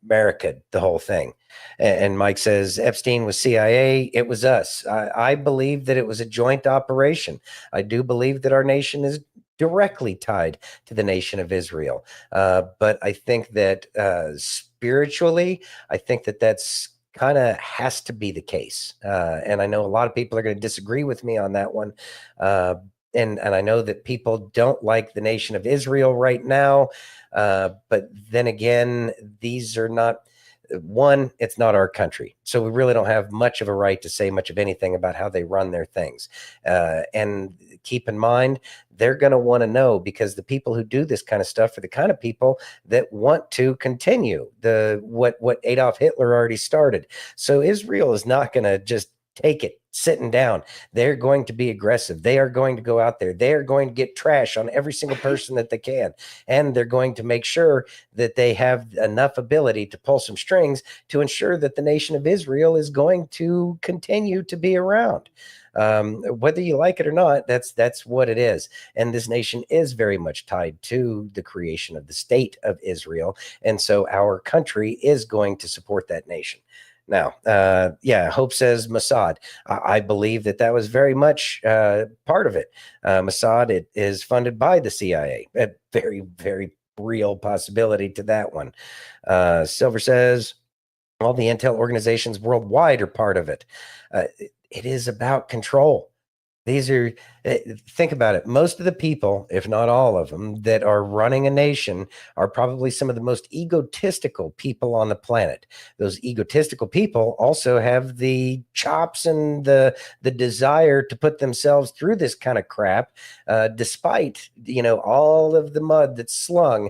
America, the whole thing. And Mike says, Epstein was CIA. It was us. I believe that it was a joint operation. I do believe that our nation is directly tied to the nation of Israel. But I think that spiritually, I think that that's kind of has to be the case. And I know a lot of people are going to disagree with me on that one. And I know that people don't like the nation of Israel right now. But then again, these are not, one, it's not our country. So we really don't have much of a right to say much of anything about how they run their things. And keep in mind, they're going to want to know, because the people who do this kind of stuff are the kind of people that want to continue what Adolf Hitler already started. So Israel is not going to just take it sitting down. They're going to be aggressive. They are going to go out there. They are going to get trash on every single person that they can. And they're going to make sure that they have enough ability to pull some strings to ensure that the nation of Israel is going to continue to be around. Whether you like it or not, that's what it is. And this nation is very much tied to the creation of the state of Israel. And so our country is going to support that nation. Now, Hope says Mossad. I believe that was very much part of it. Mossad, it is funded by the CIA. A very, very real possibility to that one. Silver says all the intel organizations worldwide are part of it. It is about control. These are, think about it. Most of the people, if not all of them, that are running a nation are probably some of the most egotistical people on the planet. Those egotistical people also have the chops and the desire to put themselves through this kind of crap, despite, all of the mud that's slung.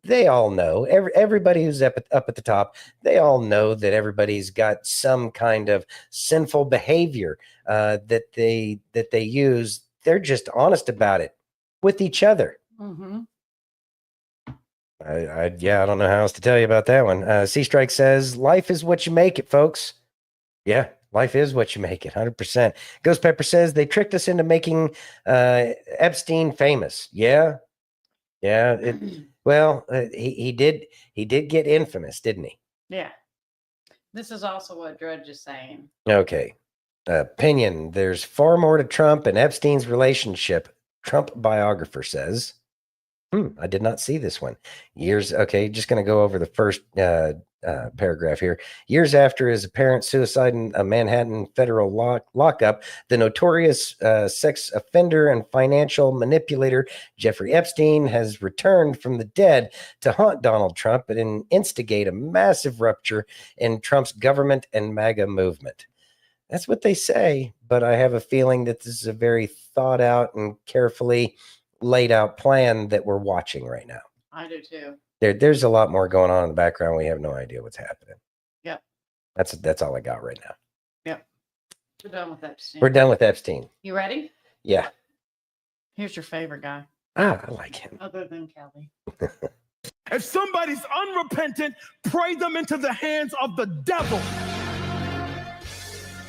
They all know, everybody who's up at the top, they all know that everybody's got some kind of sinful behavior that they use. They're just honest about it with each other. Mm-hmm. I don't know how else to tell you about that one. Sea Strike says, life is what you make it, folks. Yeah, life is what you make it, 100%. Ghost Pepper says, they tricked us into making Epstein famous. Yeah. Well, he did get infamous, didn't he? Yeah. This is also what Drudge is saying. Okay. Opinion. There's far more to Trump and Epstein's relationship. Trump biographer says. I did not see this one. Okay, just going to go over the first paragraph here. Years after his apparent suicide in a Manhattan federal lockup, the notorious sex offender and financial manipulator Jeffrey Epstein has returned from the dead to haunt Donald Trump and instigate a massive rupture in Trump's government and MAGA movement. That's what they say, but I have a feeling that this is a very thought out and carefully laid out plan that we're watching right now. I do too. There's a lot more going on in the background. We have no idea what's happening. Yep. That's all I got right now. Yep. We're done with Epstein. We're done with Epstein. You ready? Yeah. Here's your favorite guy. I like him. Other than Kelly. If somebody's unrepentant, pray them into the hands of the devil.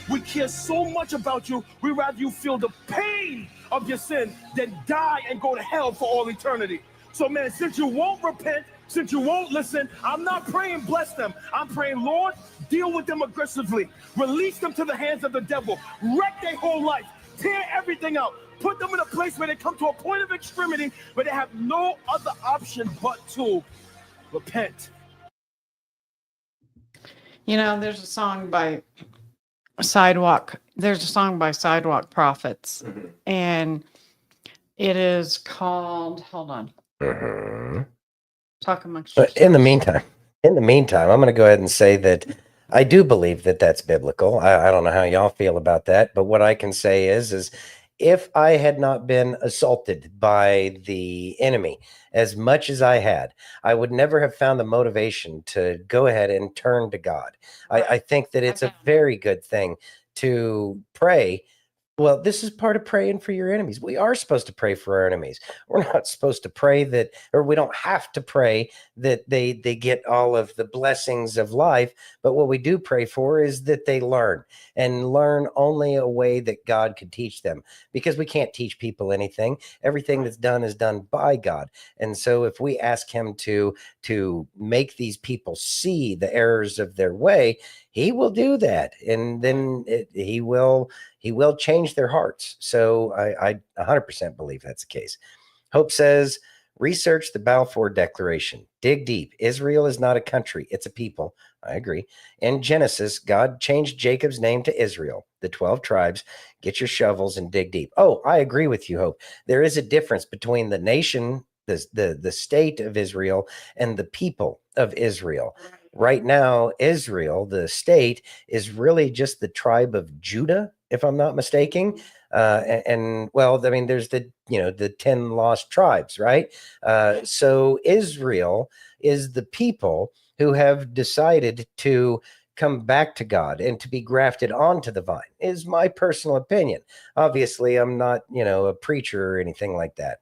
We care so much about you, we rather you feel the pain of your sin than die and go to hell for all eternity. So, man, since you won't repent, since you won't listen, I'm not praying bless them. I'm praying, Lord, deal with them aggressively. Release them to the hands of the devil. Wreck their whole life. tear everything out. Put them in a place where they come to a point of extremity where they have no other option but to repent. You know, there's a song by Sidewalk. There's a song by Sidewalk Prophets, and it is called. Hold on. Talk amongst But yourselves. in the meantime, I'm going to go ahead and say that I do believe that that's biblical. I don't know how y'all feel about that, but what I can say is if I had not been assaulted by the enemy as much as I had, I would never have found the motivation to go ahead and turn to God. I think that it's a very good thing to pray. Well, this is part of praying for your enemies. We are supposed to pray for our enemies. We're not supposed to pray that, or we don't have to pray that they get all of the blessings of life. But what we do pray for is that they learn and learn only a way that God could teach them, because we can't teach people anything. Everything that's done is done by God. And so if we ask him to make these people see the errors of their way, he will do that. And then he will change their hearts. So I 100% believe that's the case. Hope says, research the Balfour Declaration. Dig deep. Israel is not a country. It's a people. I agree. In Genesis, God changed Jacob's name to Israel, the 12 tribes. Get your shovels and dig deep. Oh, I agree with you, Hope. There is a difference between the nation, the state of Israel, and the people of Israel. Right now, Israel, the state, is really just the tribe of Judah, if I'm not mistaken. And well, I mean, there's the 10 lost tribes, right? So Israel is the people who have decided to come back to God and to be grafted onto the vine, is my personal opinion. Obviously, I'm not, a preacher or anything like that.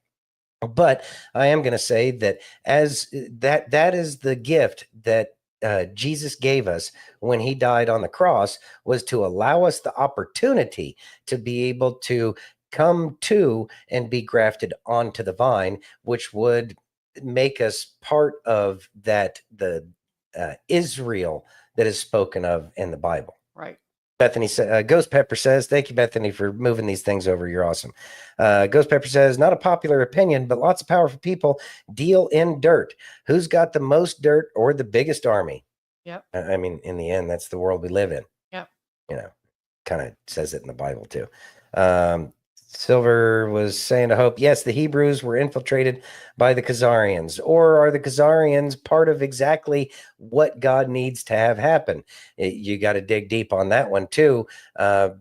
But I am going to say that as that is the gift that Jesus gave us when he died on the cross, was to allow us the opportunity to be able to come to and be grafted onto the vine, which would make us part of that, the Israel that is spoken of in the Bible. Right. Bethany says, Ghost Pepper says, thank you, Bethany, for moving these things over. You're awesome. Ghost Pepper says, not a popular opinion, but lots of powerful people deal in dirt. Who's got the most dirt or the biggest army? Yep. I mean, in the end, that's the world we live in. Yep. Kind of says it in the Bible too. Silver was saying to Hope, yes, the Hebrews were infiltrated by the Khazarians. Or are the Khazarians part of exactly what God needs to have happen? You got to dig deep on that one too,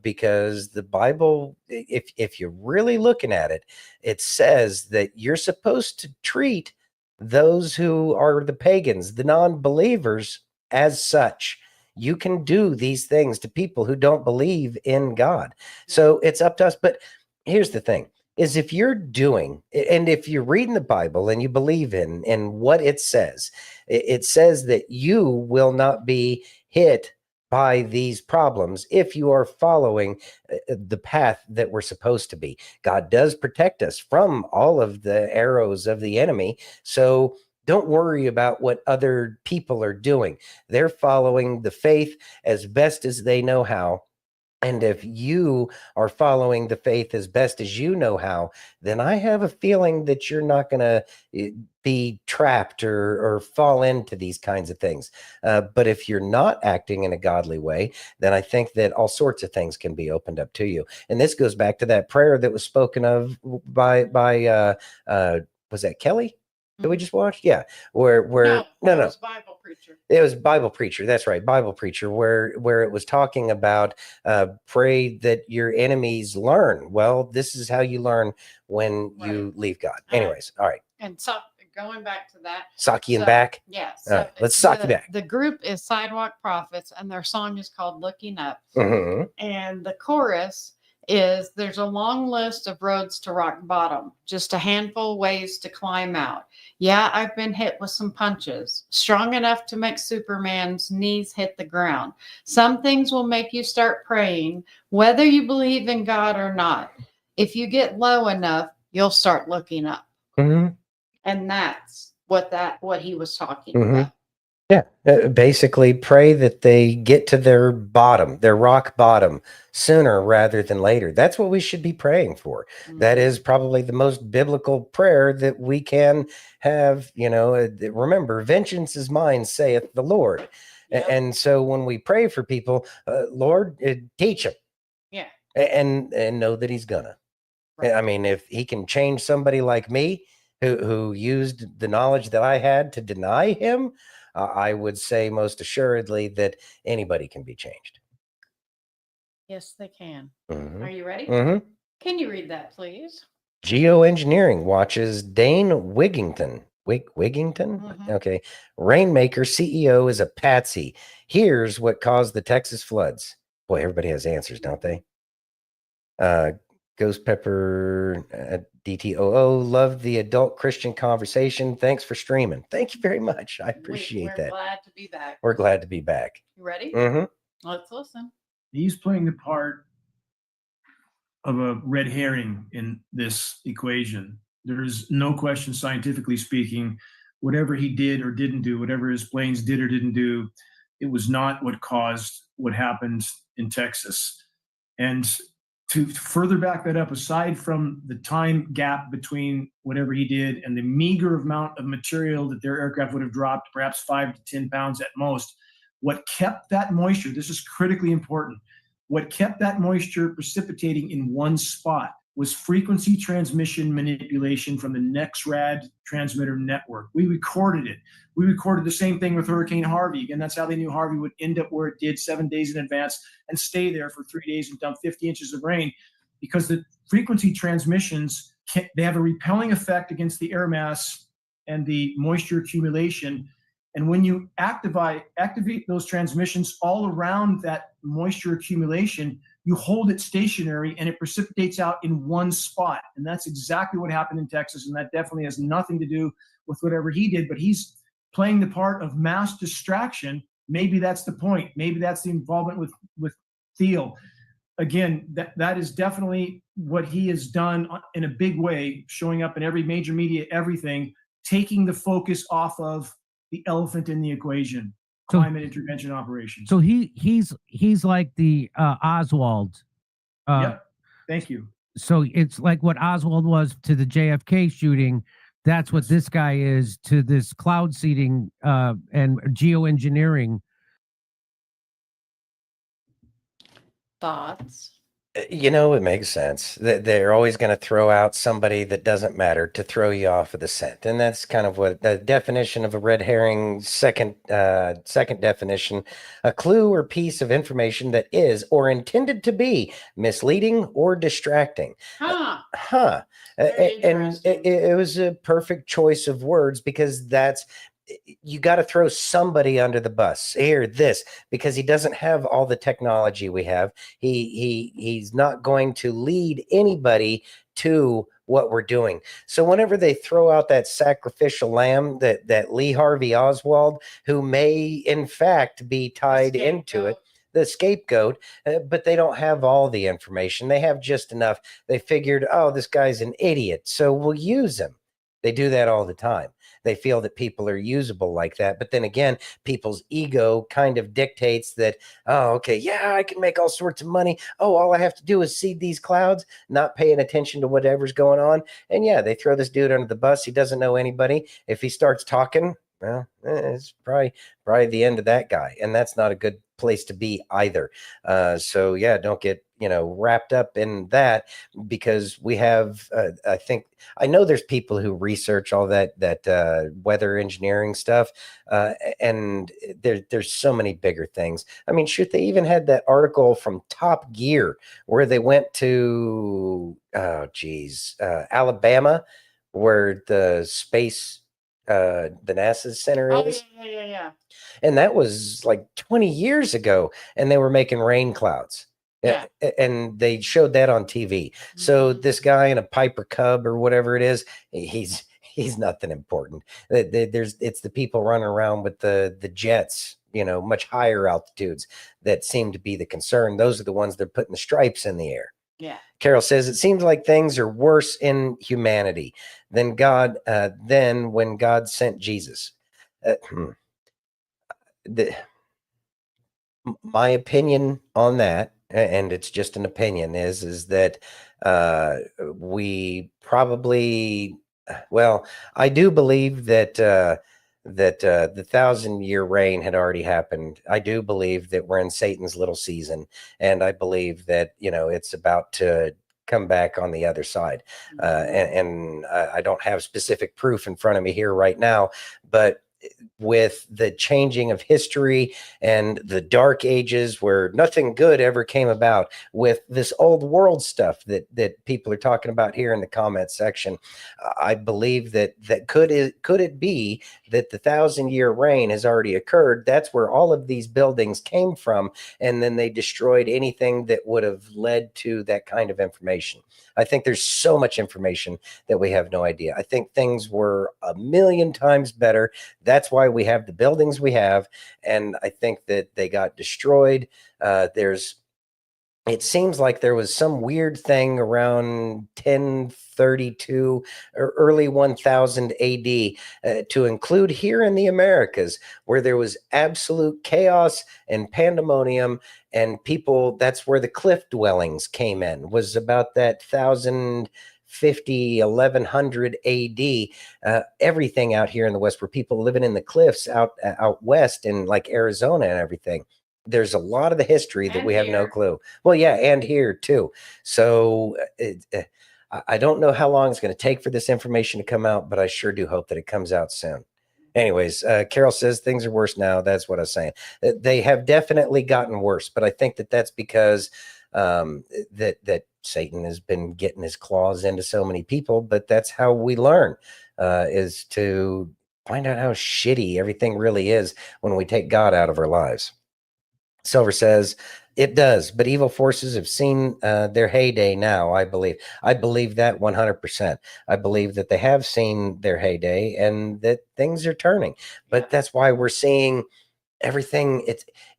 because the Bible, if you're really looking at it, it says that you're supposed to treat those who are the pagans, the non-believers, as such. You can do these things to people who don't believe in God. So it's up to us. But here's the thing, is if you're doing, and if you're reading the Bible and you believe in what it says that you will not be hit by these problems if you are following the path that we're supposed to be. God does protect us from all of the arrows of the enemy. So don't worry about what other people are doing. They're following the faith as best as they know how. And if you are following the faith as best as you know how, then I have a feeling that you're not going to be trapped or fall into these kinds of things. But if you're not acting in a godly way, then I think that all sorts of things can be opened up to you. And this goes back to that prayer that was spoken of by was that Kelly that we just watched? Yeah. Where no. It was Bible Preacher. It was Bible Preacher. That's right. Bible Preacher, where it was talking about pray that your enemies learn. Well, this is how you learn when you leave God. Anyways. All right. And so going back to that. Sock you back. Yeah. All right, let's sock you back. The group is Sidewalk Prophets, and their song is called Looking Up. Mm-hmm. And the chorus is, there's a long list of roads to rock bottom, just a handful ways to climb out. Yeah, I've been hit with some punches, strong enough to make Superman's knees hit the ground. Some things will make you start praying, whether you believe in God or not. If you get low enough, you'll start looking up. Mm-hmm. And that's what he was talking Mm-hmm. about. Yeah, basically pray that they get to their bottom, their rock bottom, sooner rather than later. That's what we should be praying for. That is probably the most biblical prayer that we can have. Remember, vengeance is mine, saith the Lord. Yep. And so when we pray for people, Lord, teach them. Yeah. And know that he's gonna. Right. I mean, if he can change somebody like me who used the knowledge that I had to deny him, I would say most assuredly that anybody can be changed. Yes, they can. Mhm. Are you ready? Mhm. Can you read that, please? Geoengineering watches Dane Wigginton. Wigginton? Mhm. Okay. Rainmaker CEO is a patsy. Here's what caused the Texas floods. Boy, everybody has answers, don't they? Ghost Pepper DTOO, love the adult Christian conversation. Thanks for streaming. Thank you very much. I appreciate We're that. glad to be back. We're glad to be back. You ready? Mm-hmm. Let's listen. He's playing the part of a red herring in this equation. There's no question, scientifically speaking, whatever he did or didn't do, whatever his planes did or didn't do, it was not what caused what happened in Texas. And to further back that up, aside from the time gap between whatever he did and the meager amount of material that their aircraft would have dropped, perhaps 5 to 10 pounds at most, what kept that moisture, this is critically important, what kept that moisture precipitating in one spot was frequency transmission manipulation from the NEXRAD transmitter network. We recorded it. We recorded the same thing with Hurricane Harvey, and that's how they knew Harvey would end up where it did 7 days in advance and stay there for 3 days and dump 50 inches of rain, because the frequency transmissions, they have a repelling effect against the air mass and the moisture accumulation. And when you activate those transmissions all around that moisture accumulation, you hold it stationary and it precipitates out in one spot. And that's exactly what happened in Texas. And that definitely has nothing to do with whatever he did, but he's playing the part of mass distraction. Maybe that's the point. Maybe that's the involvement with Thiel. Again, that is definitely what he has done in a big way, showing up in every major media, everything, taking the focus off of the elephant in the equation, climate intervention operations. So he's like the Oswald. Yep. Thank you. So it's like what Oswald was to the JFK shooting. That's what this guy is to this cloud seeding and geoengineering. Thoughts? It makes sense. They're always going to throw out somebody that doesn't matter to throw you off of the scent. And that's kind of what the definition of a red herring, second definition, a clue or piece of information that is or intended to be misleading or distracting. Huh. And it was a perfect choice of words, because you got to throw somebody under the bus here, because he doesn't have all the technology we have. He's not going to lead anybody to what we're doing. So whenever they throw out that sacrificial lamb, that Lee Harvey Oswald, who may in fact be tied into it, the scapegoat, but they don't have all the information. They have just enough. They figured, oh, this guy's an idiot, so we'll use him. They do that all the time. They feel that people are usable like that. But then again, people's ego kind of dictates that, oh, okay, yeah, I can make all sorts of money. Oh, all I have to do is seed these clouds, not paying attention to whatever's going on. And yeah, they throw this dude under the bus. He doesn't know anybody. If he starts talking, well, it's probably the end of that guy. And that's not a good place to be either. So yeah, don't get wrapped up in that, because we have I know there's people who research all that weather engineering stuff, and there's so many bigger things. I mean, shoot, they even had that article from Top Gear where they went to Alabama, where the space the NASA center is. Yeah. And that was like 20 years ago, and they were making rain clouds. Yeah. And they showed that on TV. So this guy in a Piper Cub or whatever it is, he's nothing important. It's the people running around with the jets, much higher altitudes, that seem to be the concern. Those are the ones that are putting the stripes in the air. Yeah. Carol says, it seems like things are worse in humanity than when God sent Jesus. my opinion on that, and it's just an opinion, is that we probably, well, I do believe that the 1,000-year reign had already happened. I do believe that we're in Satan's little season, and I believe that it's about to come back on the other side. And I don't have specific proof in front of me here right now, but with the changing of history and the dark ages where nothing good ever came about, with this old world stuff that people are talking about here in the comment section, I believe that could it be that the 1,000-year reign has already occurred? That's where all of these buildings came from, and then they destroyed anything that would have led to that kind of information. I think there's so much information that we have no idea. I think things were a million times better. That's why we have the buildings we have. And I think that they got destroyed. It seems like there was some weird thing around 1032 or early 1000 AD to include here in the Americas, where there was absolute chaos and pandemonium, and people, that's where the cliff dwellings came in, was about that 1100 AD. Everything out here in the West, where people living in the cliffs out west in like Arizona and everything. There's a lot of the history that we have no clue. Well, yeah, and here too. So I don't know how long it's going to take for this information to come out, but I sure do hope that it comes out soon. Anyways, Carol says things are worse now. That's what I was saying. They have definitely gotten worse, but I think that that's because that Satan has been getting his claws into so many people. But that's how we learn, is to find out how shitty everything really is when we take God out of our lives. Silver says it does, but evil forces have seen their heyday now. I believe that 100%. I believe that they have seen their heyday and that things are turning. But that's why we're seeing everything.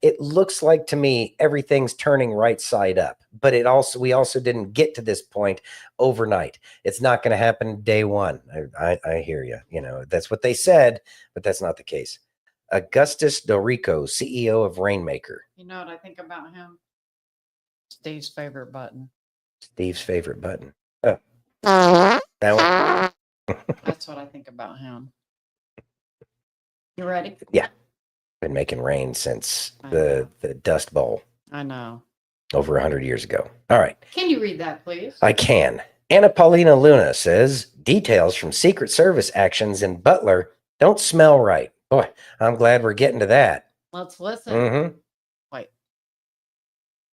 It looks like to me everything's turning right side up. But we also didn't get to this point overnight. It's not going to happen day one. I hear you. That's what they said, but that's not the case. Augustus Dorico, CEO of Rainmaker. You know what I think about him? Steve's favorite button. Steve's favorite button. Oh. That one. That's what I think about him. You ready? Yeah. Been making rain since the Dust Bowl. I know. Over 100 years ago. All right. Can you read that, please? I can. Paulina Luna says, details from Secret Service actions in Butler don't smell right. Boy, I'm glad we're getting to that. Let's listen. Mm-hmm. Wait.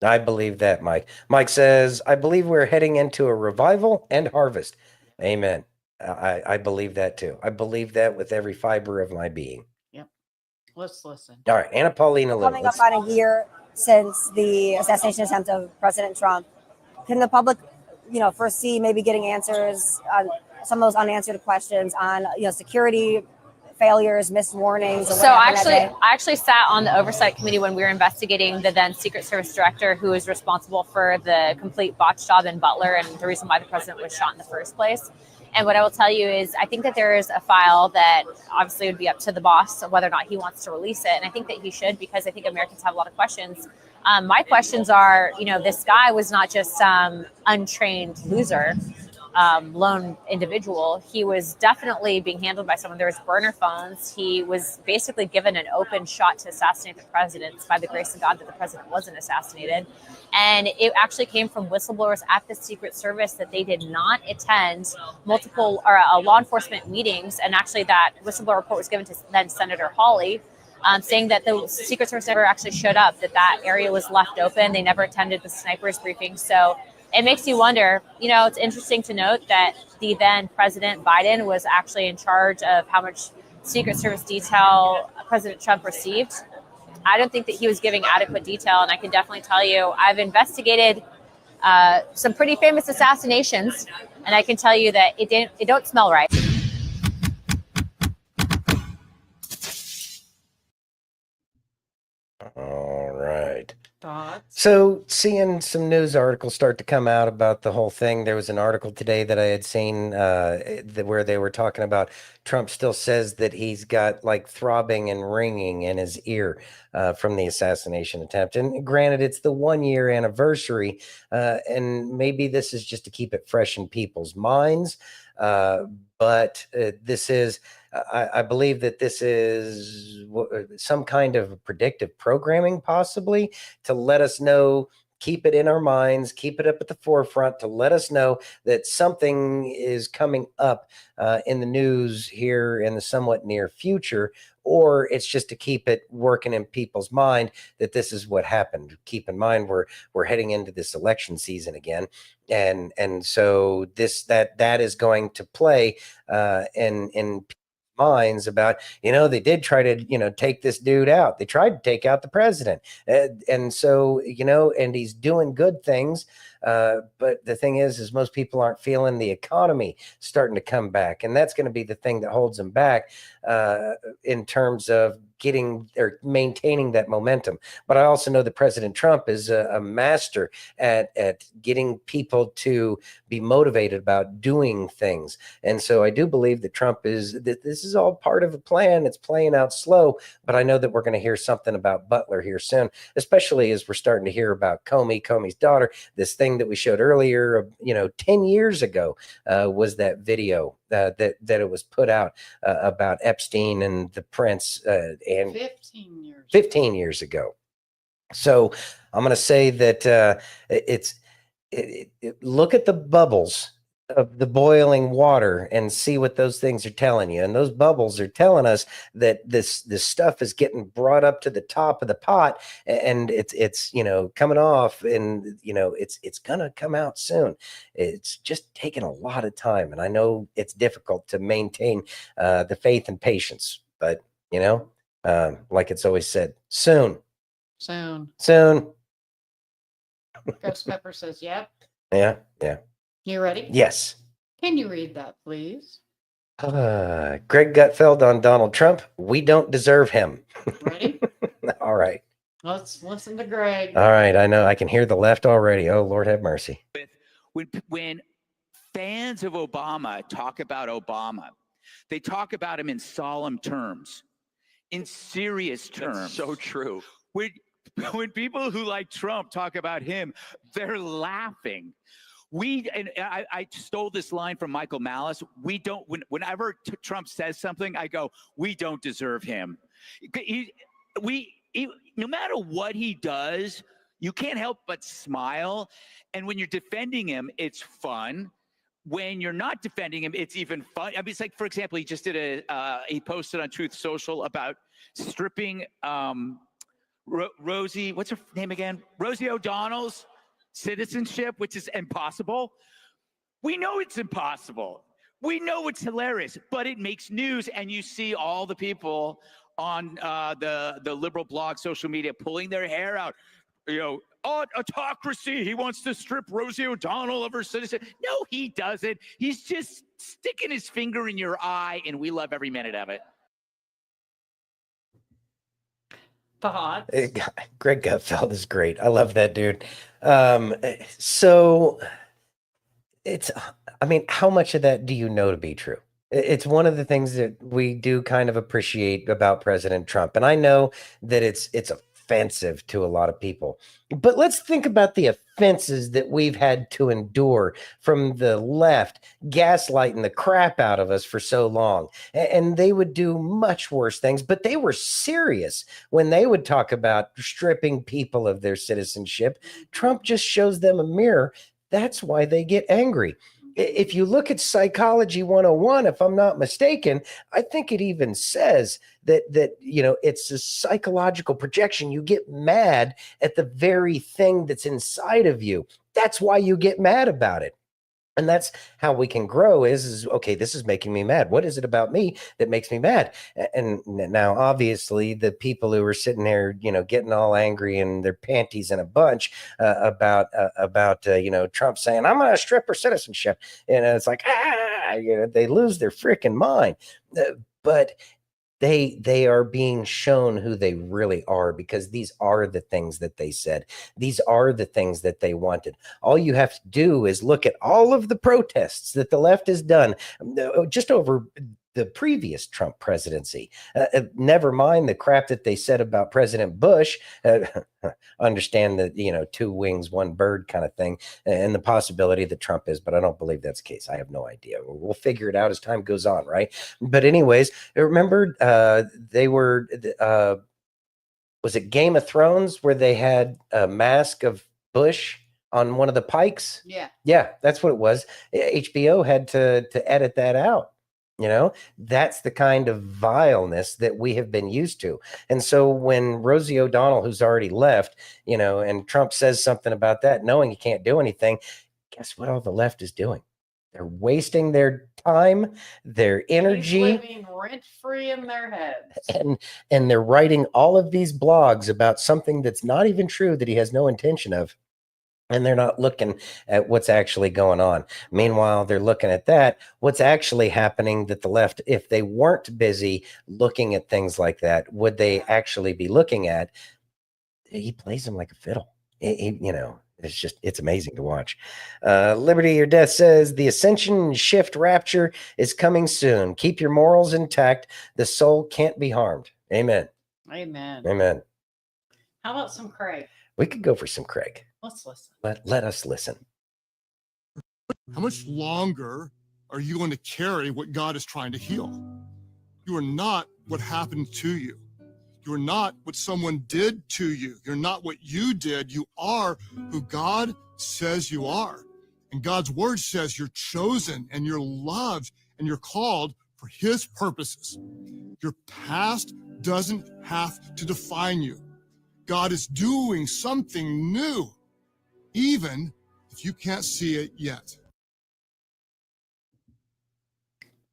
I believe that, Mike. Mike says, I believe we're heading into a revival and harvest. Amen. I believe that too. I believe that with every fiber of my being. Yep. Let's listen. All right. Paulina Luna. Coming up on a year since the assassination attempt of President Trump, can the public, foresee maybe getting answers on some of those unanswered questions on, security failures, missed warnings? So I actually sat on the oversight committee when we were investigating the then Secret Service director who was responsible for the complete botch job in Butler and the reason why the president was shot in the first place. And what I will tell you is I think that there is a file that obviously would be up to the boss of whether or not he wants to release it. And I think that he should, because I think Americans have a lot of questions. My questions are, this guy was not just some untrained loser, lone individual. He was definitely being handled by someone. There was burner phones. He was basically given an open shot to assassinate the president. It's by the grace of God that the president wasn't assassinated. And it actually came from whistleblowers at the Secret Service that they did not attend multiple law enforcement meetings. And actually that whistleblower report was given to then Senator Hawley, saying that the Secret Service never actually showed up, that area was left open. They never attended the snipers briefing. So it makes you wonder, it's interesting to note that the then President Biden was actually in charge of how much Secret Service detail President Trump received. I don't think that he was giving adequate detail. And I can definitely tell you, I've investigated some pretty famous assassinations. And I can tell you that it don't smell right. All right. Thoughts? So, seeing some news articles start to come out about the whole thing. There was an article today that I had seen where they were talking about Trump still says that he's got like throbbing and ringing in his ear from the assassination attempt. And granted, it's the 1 year anniversary, and maybe this is just to keep it fresh in people's minds. But this is, I believe that this is some kind of predictive programming, possibly, to let us know, keep it in our minds, keep it up at the forefront, to let us know that something is coming up in the news here in the somewhat near future, or it's just to keep it working in people's mind that this is what happened. Keep in mind, we're heading into this election season again, and so that is going to play in minds about, they did try to, take this dude out. They tried to take out the president. And so, and he's doing good things. But the thing is most people aren't feeling the economy starting to come back. And that's going to be the thing that holds them back in terms of getting or maintaining that momentum. But I also know that President Trump is a master at getting people to be motivated about doing things. And so I do believe that this is all part of a plan. It's playing out slow, but I know that we're going to hear something about Butler here soon, especially as we're starting to hear about Comey's daughter. This thing that we showed earlier, 10 years ago was that video that it was put out about Epstein and the prince and 15 years ago. So I'm going to say that look at the bubbles of the boiling water and see what those things are telling you. And those bubbles are telling us that this stuff is getting brought up to the top of the pot, and it's coming off, and it's gonna come out soon. It's just taking a lot of time, and I know it's difficult to maintain the faith and patience, but like it's always said, soon. Ghost Pepper says, yep. Yeah. You ready? Yes. Can you read that, please? Greg Gutfeld on Donald Trump. We don't deserve him. Ready? All right. Let's listen to Greg. All right. I know. I can hear the left already. Oh, Lord have mercy. When fans of Obama talk about Obama, they talk about him in solemn terms, in serious terms. That's so true. When people who like Trump talk about him, they're laughing. I stole this line from Michael Malice. Whenever Trump says something, I go, we don't deserve him. No matter what he does, you can't help but smile. And when you're defending him, it's fun. When you're not defending him, it's even fun. I mean, it's like, for example, he just did he posted on Truth Social about stripping Rosie, what's her name again? Rosie O'Donnell's citizenship, which is impossible. We know it's impossible. We know it's hilarious, but it makes news, and you see all the people on the liberal blog, social media, pulling their hair out. Autocracy. He wants to strip Rosie O'Donnell of her citizen. No, he doesn't. He's just sticking his finger in your eye, and we love every minute of it. Thoughts? Greg Gutfeld is great. I love that dude. So how much of that do you know to be true? It's one of the things that we do kind of appreciate about President Trump. And I know that it's offensive to a lot of people, but let's think about the offenses that we've had to endure from the left, gaslighting the crap out of us for so long. And they would do much worse things, but they were serious when they would talk about stripping people of their citizenship. Trump just shows them a mirror. That's why they get angry. If you look at Psychology 101, if I'm not mistaken, I think it even says that it's a psychological projection. You get mad at the very thing that's inside of you. That's why you get mad about it. And that's how we can grow is okay, this is making me mad. What is it about me that makes me mad? And now, obviously, the people who are sitting there, getting all angry and their panties in a bunch about Trump saying, I'm going to strip her citizenship. And it's like, they lose their freaking mind. But They are being shown who they really are, because these are the things that they said. These are the things that they wanted. All you have to do is look at all of the protests that the left has done just over the previous Trump presidency. Never mind the crap that they said about President Bush. Understand that, you know, two wings, one bird kind of thing, and the possibility that Trump is, but I don't believe that's the case. I have no idea. We'll figure it out as time goes on, right? But anyways, remember they were, was it Game of Thrones where they had a mask of Bush on one of the pikes? Yeah, that's what it was. HBO had to edit that out. You know, that's the kind of vileness that we have been used to. And so when Rosie O'Donnell, who's already left, you know, and Trump says something about that, knowing he can't do anything, guess what all the left is doing? They're wasting their time, their energy. He's living rent-free in their heads. And they're writing all of these blogs about something that's not even true, that he has no intention of. And they're not looking at what's actually going on. Meanwhile, they're looking at what's actually happening, that the left, if they weren't busy looking at things like that, would they actually be looking at? He plays them like a fiddle. You know, it's amazing to watch. Liberty or Death says, the ascension shift rapture is coming soon. Keep your morals intact. The soul can't be harmed. Amen. Amen. Amen. How about some Craig? We could go for some Craig. Let's listen. Let us listen. How much longer are you going to carry what God is trying to heal? You are not what happened to you. You are not what someone did to you. You're not what you did. You are who God says you are. And God's word says you're chosen and you're loved and you're called for his purposes. Your past doesn't have to define you. God is doing something new, even if you can't see it yet.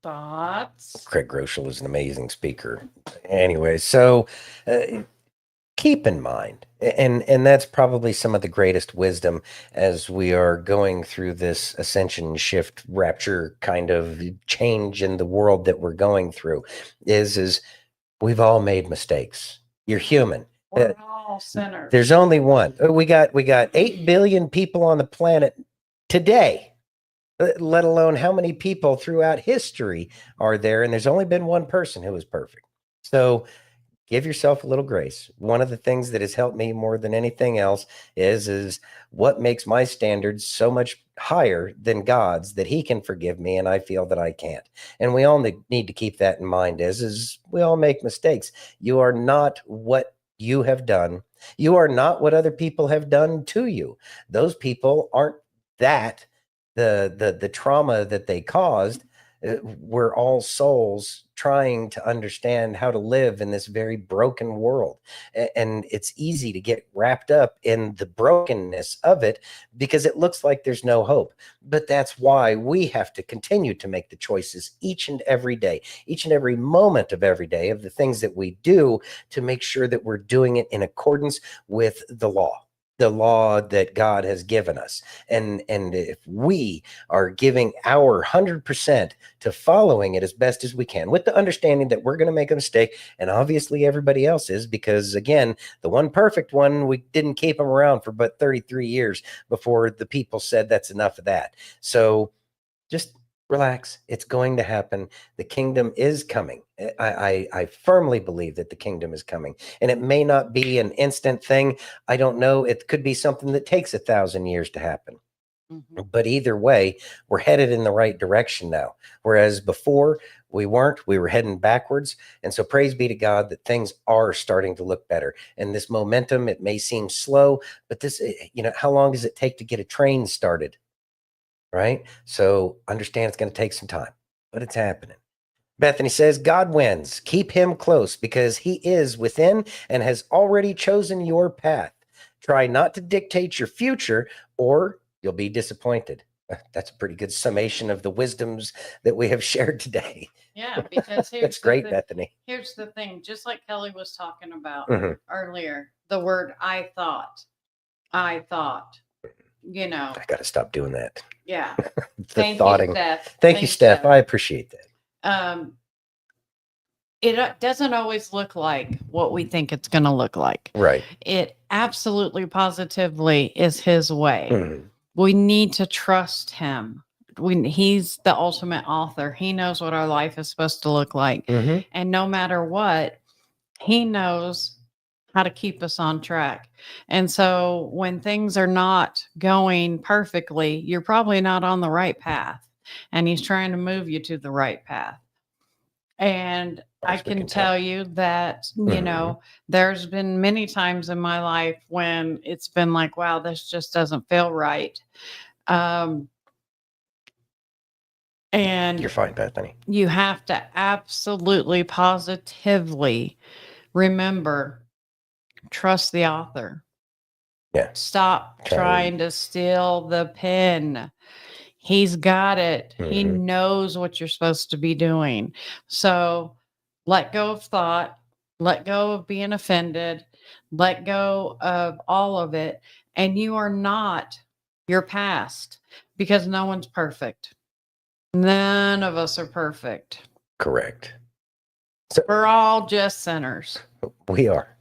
Thoughts? Craig Groeschel is an amazing speaker. Anyway, so keep in mind, and that's probably some of the greatest wisdom as we are going through this ascension shift rapture kind of change in the world that we're going through, is we've all made mistakes. You're human. We're all sinners. There's only one. We got 8 billion people on the planet today, let alone how many people throughout history are there. And there's only been one person who is perfect. So give yourself a little grace. One of the things that has helped me more than anything else is what makes my standards so much higher than God's, that he can forgive me and I feel that I can't. And we all need to keep that in mind, is we all make mistakes. You are not what you have done. You are not what other people have done to you. Those people aren't that. The trauma that they caused, we're all souls trying to understand how to live in this very broken world. And it's easy to get wrapped up in the brokenness of it because it looks like there's no hope. But that's why we have to continue to make the choices each and every day, each and every moment of every day, of the things that we do, to make sure that we're doing it in accordance with the law that God has given us. And if we are giving our 100% to following it as best as we can, with the understanding that we're going to make a mistake, and obviously everybody else is, because again, the one perfect one, we didn't keep him around for but 33 years before the people said that's enough of that. So just relax. It's going to happen. The kingdom is coming. I firmly believe that the kingdom is coming, and it may not be an instant thing. I don't know. It could be something that takes 1,000 years to happen. But either way, we're headed in the right direction now. Whereas before we weren't, we were heading backwards. And so praise be to God that things are starting to look better. And this momentum, it may seem slow, but this, how long does it take to get a train started? Right? So understand it's going to take some time, but it's happening. Bethany says, God wins. Keep him close because he is within and has already chosen your path. Try not to dictate your future or you'll be disappointed. That's a pretty good summation of the wisdoms that we have shared today. Yeah, because that's great, Bethany. Here's the thing, just like Kelly was talking about earlier, the word I thought. I got to stop doing that. Yeah. Thank you, Steph. I appreciate that. it doesn't always look like what we think it's going to look like. Right. It absolutely positively is his way. Mhm. We need to trust him. He's the ultimate author. He knows what our life is supposed to look like. Mhm. And no matter what, he knows how to keep us on track. And so when things are not going perfectly, you're probably not on the right path. And he's trying to move you to the right path. And I can tell you that, you know, there's been many times in my life when it's been like, wow, this just doesn't feel right. And You're fine, Bethany. you have to absolutely positively remember, trust the author. Yeah. Stop trying to steal the pen. He's got it. He knows what you're supposed to be doing. So let go of thought, let go of being offended, let go of all of it. And you are not your past, because no one's perfect. None of us are perfect. Correct. We're all just sinners. We are.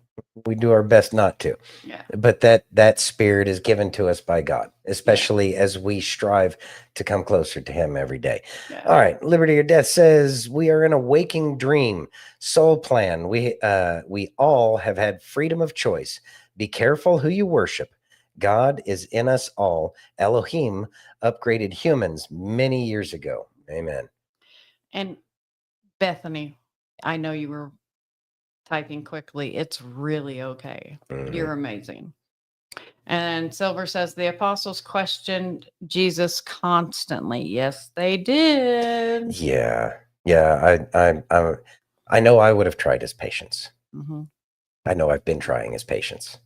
We do our best not to. Yeah. But that spirit is given to us by God, especially as we strive to come closer to him every day. Yeah. All right. Liberty or Death says we are in a waking dream. Soul plan. We all have had freedom of choice. Be careful who you worship. God is in us all. Elohim upgraded humans many years ago. Amen. And Bethany, I know you were typing quickly. It's really okay. You're amazing. And Silver says the apostles questioned Jesus constantly. Yes, they did. Yeah. I know I would have tried his patience. I know I've been trying his patience.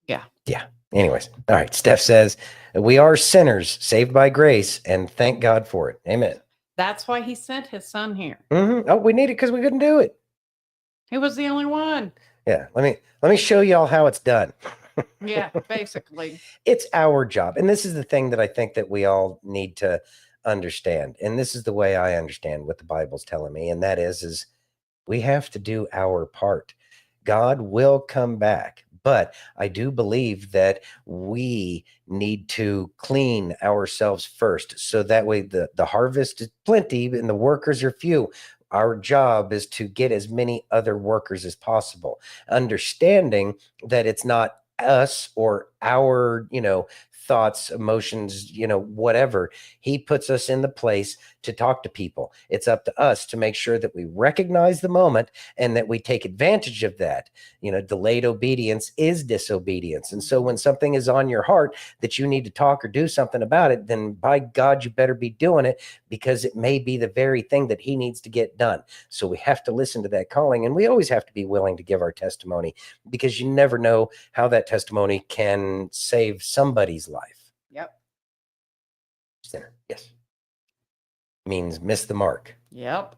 Yeah. Yeah. Anyways. All right. Steph says we are sinners saved by grace, and thank God for it. Amen. That's why he sent his son here. Oh, we need it because we couldn't do it. He was the only one. Yeah. Let me show y'all how it's done. Yeah, basically. It's our job. And this is the thing that I think that we all need to understand. And this is the way I understand what the Bible's telling me. And that is we have to do our part. God will come back. But I do believe that we need to clean ourselves first. So that way the harvest is plenty and the workers are few. Our job is to get as many other workers as possible, understanding that it's not us or our, thoughts, emotions, whatever. He puts us in the place to talk to people. It's up to us to make sure that we recognize the moment and that we take advantage of that. Delayed obedience is disobedience. And so when something is on your heart that you need to talk or do something about it, then by God, you better be doing it, because it may be the very thing that he needs to get done. So we have to listen to that calling, and we always have to be willing to give our testimony, because you never know how that testimony can save somebody's life. Yep. Sinner. Yes. Means miss the mark. Yep.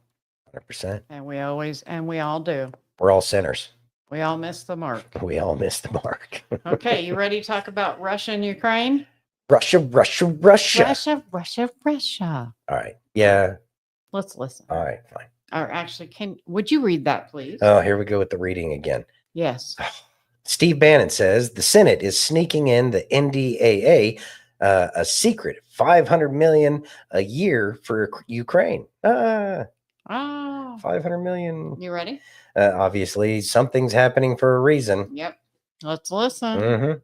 100%. And we all do. We're all sinners. We all miss the mark. We all miss the mark. Okay, you ready to talk about Russia and Ukraine? Russia. Russia. All right. Yeah. Let's listen. All right, fine. Or actually, would you read that, please? Oh, here we go with the reading again. Yes. Steve Bannon says the Senate is sneaking in the NDAA, a secret $500 million a year for Ukraine. 500 million. You ready? Obviously, something's happening for a reason. Yep. Let's listen.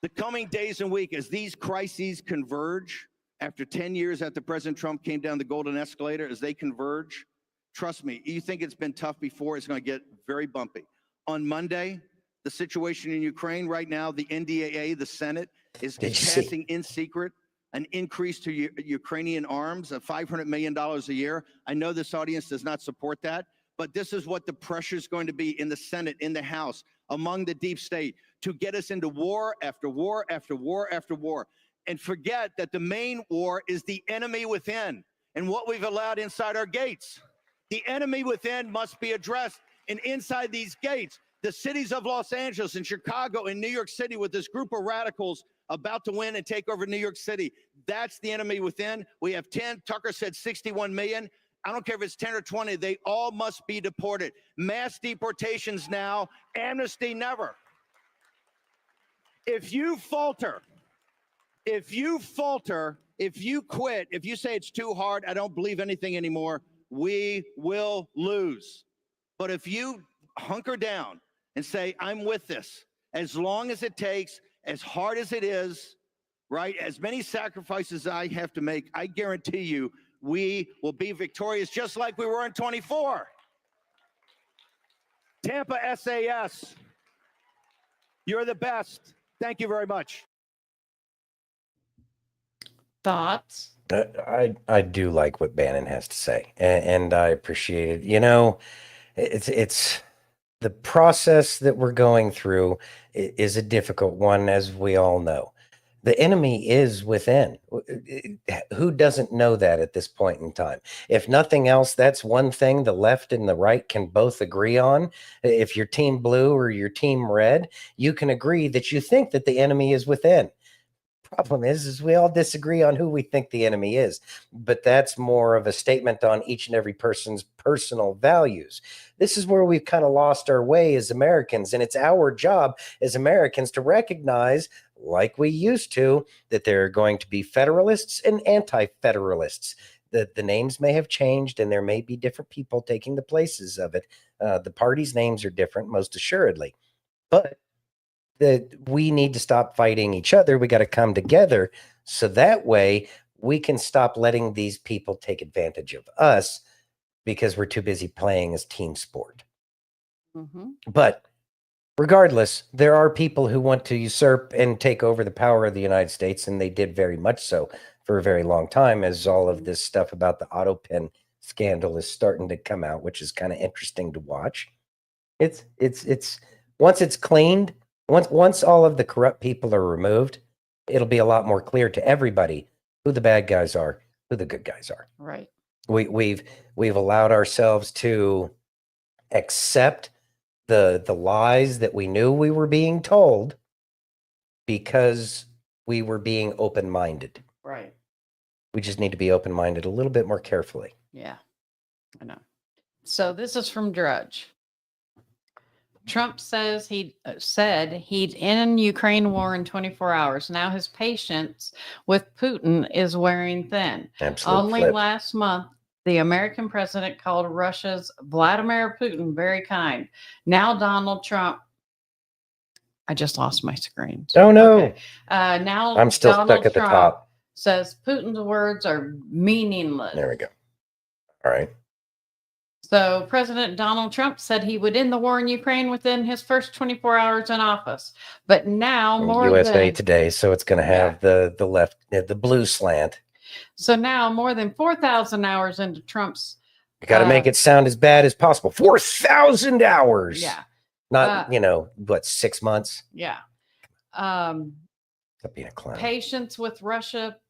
The coming days and week, as these crises converge, after 10 years after President Trump came down the golden escalator, as they converge, trust me, you think it's been tough before, it's going to get very bumpy. On Monday, the situation in Ukraine right now, the NDAA, the Senate, is passing in secret an increase to Ukrainian arms of $500 million a year. I know this audience does not support that, but this is what the pressure is going to be in the Senate, in the House, among the deep state, to get us into war after war after war after war. And forget that the main war is the enemy within and what we've allowed inside our gates. The enemy within must be addressed. And inside these gates, the cities of Los Angeles and Chicago and New York City, with this group of radicals about to win and take over New York City, that's the enemy within. We have 10. Tucker said 61 million. I don't care if it's 10 or 20, they all must be deported. Mass deportations now, amnesty never. If you falter, if you quit, if you say it's too hard, I don't believe anything anymore, we will lose. But if you hunker down and say, I'm with this, as long as it takes, as hard as it is, right, as many sacrifices I have to make, I guarantee you, we will be victorious just like we were in 24. Tampa SAS, you're the best. Thank you very much. Thoughts? I do like what Bannon has to say, and I appreciate it. You know, it's the process that we're going through is a difficult one, as we all know. The enemy is within. Who doesn't know that at this point in time? If nothing else, that's one thing the left and the right can both agree on. If you're team blue or you're team red, you can agree that you think that the enemy is within. Problem is we all disagree on who we think the enemy is, but that's more of a statement on each and every person's personal values. This is where we've kind of lost our way as Americans, and it's our job as Americans to recognize, like we used to, that there are going to be federalists and anti-federalists. The names may have changed, and there may be different people taking the places of it. The parties' names are different, most assuredly, but that we need to stop fighting each other. We got to come together so that way we can stop letting these people take advantage of us because we're too busy playing as team sport. But regardless, there are people who want to usurp and take over the power of the United States, and they did very much so for a very long time, as all of this stuff about the auto pen scandal is starting to come out, which is kind of interesting to watch. It's once it's cleaned, once all of the corrupt people are removed, it'll be a lot more clear to everybody who the bad guys are, who the good guys are. Right. We've allowed ourselves to accept the lies that we knew we were being told because we were being open-minded. Right. We just need to be open-minded a little bit more carefully. Yeah, I know. So this is from Drudge. Trump says said he'd end Ukraine war in 24 hours. Now his patience with Putin is wearing thin. Absolute Only flip. last month, the American president called Russia's Vladimir Putin very kind. Now Donald Trump. I just lost my screen. Oh no! Okay. Now I'm still Donald stuck at the Trump top. says Putin's words are meaningless. There we go. All right. So President Donald Trump said he would end the war in Ukraine within his first 24 hours in office. But now more USA than Today, so it's going to have the left, the blue slant. so now more than 4,000 hours into Trump's You got to make it sound as bad as possible. 4,000 hours. yeah. Not, 6 months? Yeah. Stop being a clown. Patience with Russian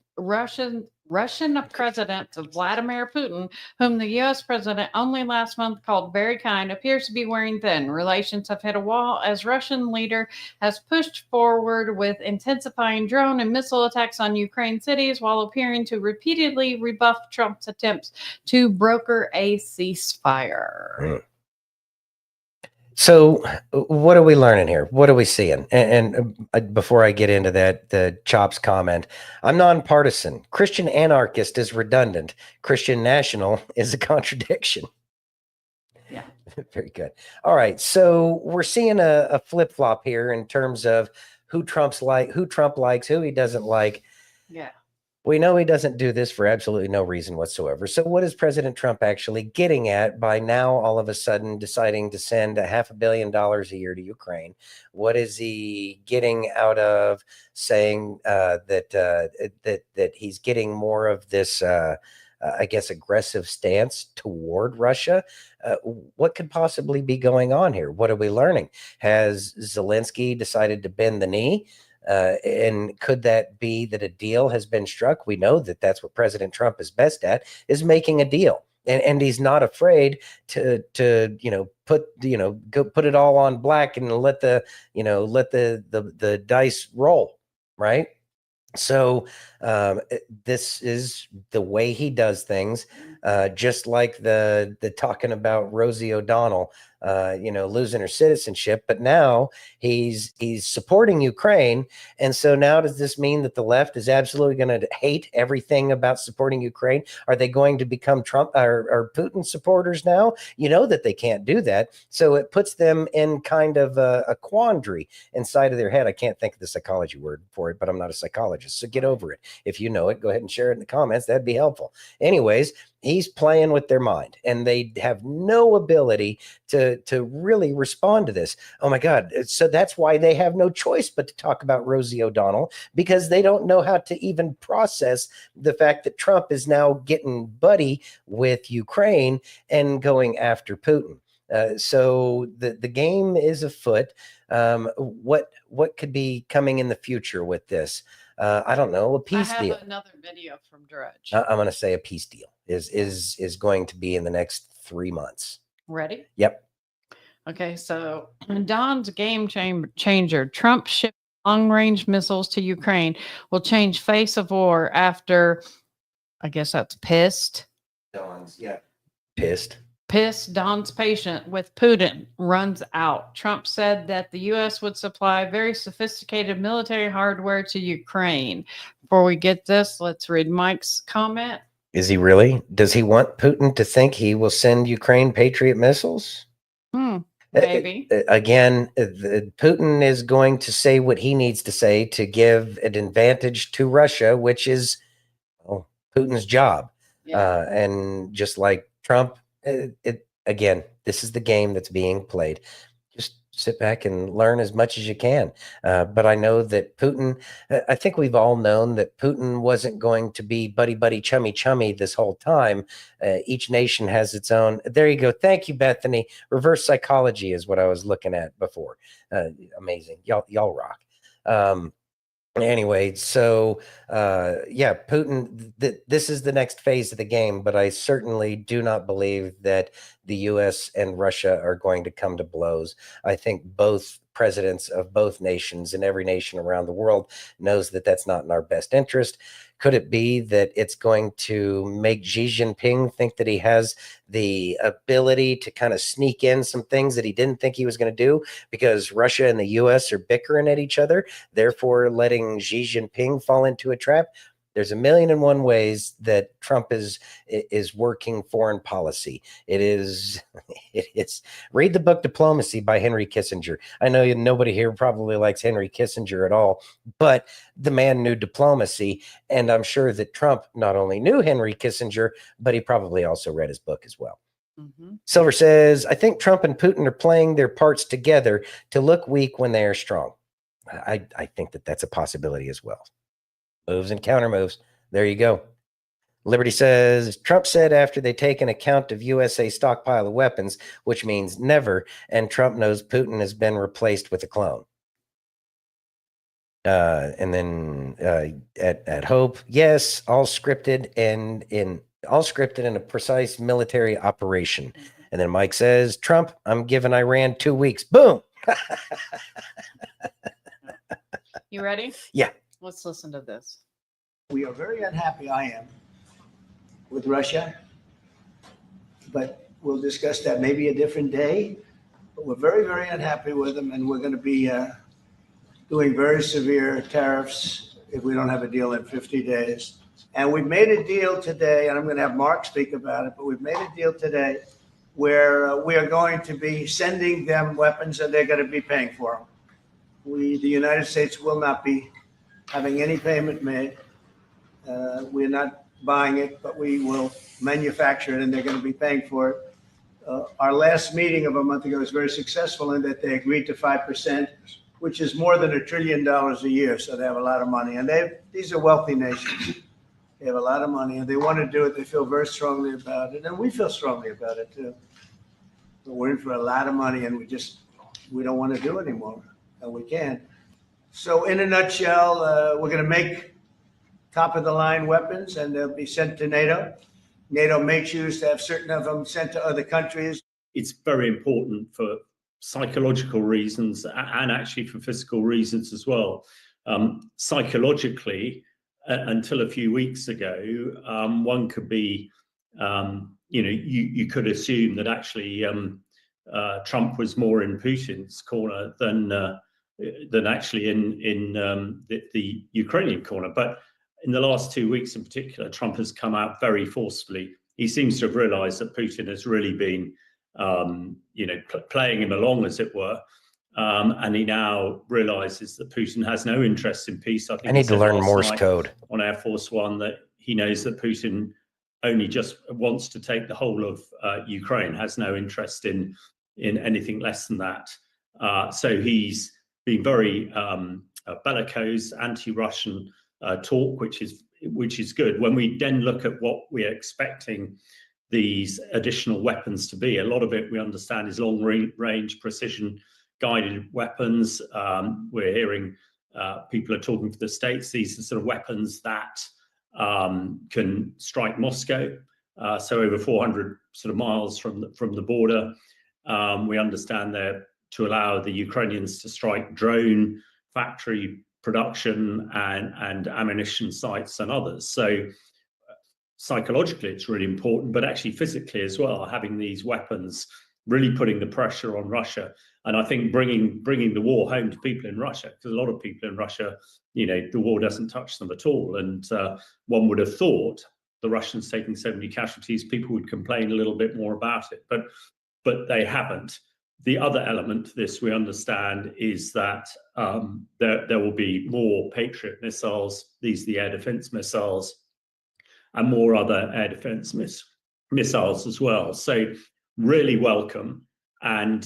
President Vladimir Putin, whom the U.S. president only last month called very kind, appears to be wearing thin. Relations have hit a wall as Russian leader has pushed forward with intensifying drone and missile attacks on Ukraine cities while appearing to repeatedly rebuff Trump's attempts to broker a ceasefire. So what are we learning here? What are we seeing? And before I get into that, the Chops comment, I'm nonpartisan. Christian anarchist is redundant. Christian national is a contradiction. Yeah. Very good. All right. So we're seeing a flip-flop here in terms of who Trump likes, who he doesn't like. Yeah. We know he doesn't do this for absolutely no reason whatsoever. So what is President Trump actually getting at by now all of a sudden deciding to send $500 million a year to Ukraine? What is he getting out of saying that he's getting more of this, aggressive stance toward Russia? What could possibly be going on here? What are we learning? Has Zelensky decided to bend the knee? And could that be that a deal has been struck? We know that that's what President Trump is best at, is making a deal. And he's not afraid to put it all on black and let the dice roll, right? So this is the way he does things, just like the talking about Rosie O'Donnell, losing her citizenship. But now he's supporting Ukraine, and so now does this mean that the left is absolutely going to hate everything about supporting Ukraine? Are they going to become Trump or Putin supporters now? You know that they can't do that, so it puts them in kind of a quandary inside of their head. I can't think of the psychology word for it, but I'm not a psychologist. So get over it. If you know it, go ahead and share it in the comments. That'd be helpful. Anyways, he's playing with their mind, and they have no ability to really respond to this. Oh my God. So that's why they have no choice but to talk about Rosie O'Donnell, because they don't know how to even process the fact that Trump is now getting buddy with Ukraine and going after Putin. So the game is afoot. What could be coming in the future with this? I don't know. A peace I have deal. another video from Drudge. I'm going to say a peace deal is going to be in the next 3 months. Ready? Yep. Okay, so Don's game changer. Trump shipped long-range missiles to Ukraine will change face of war after, I guess that's pissed. Don's, yeah. Pissed. Don's patient with Putin runs out. Trump said that the U.S. would supply very sophisticated military hardware to Ukraine. Before we get this, let's read Mike's comment. Is he really? Does he want Putin to think he will send Ukraine Patriot missiles? Maybe. Again, Putin is going to say what he needs to say to give an advantage to Russia, which is Putin's job. Yeah. And just like Trump, again, this is the game that's being played. Just sit back and learn as much as you can. But I know that Putin, I think we've all known that Putin wasn't going to be buddy, chummy this whole time. Each nation has its own. There you go. Thank you, Bethany. Reverse psychology is what I was looking at before. Amazing. Y'all rock. Anyway, so Putin, this is the next phase of the game, but I certainly do not believe that the US and Russia are going to come to blows. I think both presidents of both nations and every nation around the world knows that that's not in our best interest. Could it be that it's going to make Xi Jinping think that he has the ability to kind of sneak in some things that he didn't think he was going to do because Russia and the US are bickering at each other, therefore letting Xi Jinping fall into a trap? There's a million and one ways that Trump is working foreign policy. It is read the book Diplomacy by Henry Kissinger. I know nobody here probably likes Henry Kissinger at all, but the man knew diplomacy, and I'm sure that Trump not only knew Henry Kissinger, but he probably also read his book as well. Silver says, I think Trump and Putin are playing their parts together to look weak when they are strong. I think that that's a possibility as well. Moves and counter moves. There you go. Liberty says, Trump said after they take an account of USA stockpile of weapons, which means never, and Trump knows Putin has been replaced with a clone. And then at Hope, yes, all scripted and in a precise military operation. And then Mike says, Trump, I'm giving Iran 2 weeks. Boom. You ready? Yeah. Let's listen to this. We are very unhappy, I am, with Russia, but we'll discuss that maybe a different day. But we're very, very unhappy with them, and we're going to be doing very severe tariffs if we don't have a deal in 50 days. And we've made a deal today, and I'm going to have Mark speak about it, but we've made a deal today where we are going to be sending them weapons, and they're going to be paying for them. The United States will not be having any payment made. We're not buying it, but we will manufacture it, and they're going to be paying for it. Our last meeting of a month ago was very successful in that they agreed to 5%, which is more than $1 trillion a year. So they have a lot of money, and these are wealthy nations. They have a lot of money, and they want to do it. They feel very strongly about it, and we feel strongly about it too. But we're in for a lot of money, and we don't want to do it anymore, and we can't. So in a nutshell, we're going to make top-of-the-line weapons, and they'll be sent to NATO. NATO may choose to have certain of them sent to other countries. It's very important for psychological reasons and actually for physical reasons as well. psychologically, until a few weeks ago, one could be, you could assume that actually Trump was more in Putin's corner than actually in the Ukrainian corner. But in the last 2 weeks in particular, Trump has come out very forcefully. He seems to have realized that Putin has really been, playing him along, as it were. And he now realizes that Putin has no interest in peace. I need to learn Morse code on Air Force One that he knows that Putin only just wants to take the whole of Ukraine, has no interest in anything less than that. So he's been very bellicose, anti-Russian talk, which is good. When we then look at what we're expecting these additional weapons to be, a lot of it we understand is long-range precision guided weapons. We're hearing people are talking to the States. These are sort of weapons that can strike Moscow, so over 400 sort of miles from the border. We understand they're to allow the Ukrainians to strike drone factory production and ammunition sites and others. So psychologically, it's really important, but actually physically as well, having these weapons really putting the pressure on Russia. And I think bringing the war home to people in Russia, because a lot of people in Russia, the war doesn't touch them at all. And one would have thought the Russians taking so many casualties, people would complain a little bit more about it, but they haven't. The other element to this we understand is that there will be more Patriot missiles, these are the air defense missiles, and more other air defense missiles as well. So really welcome. And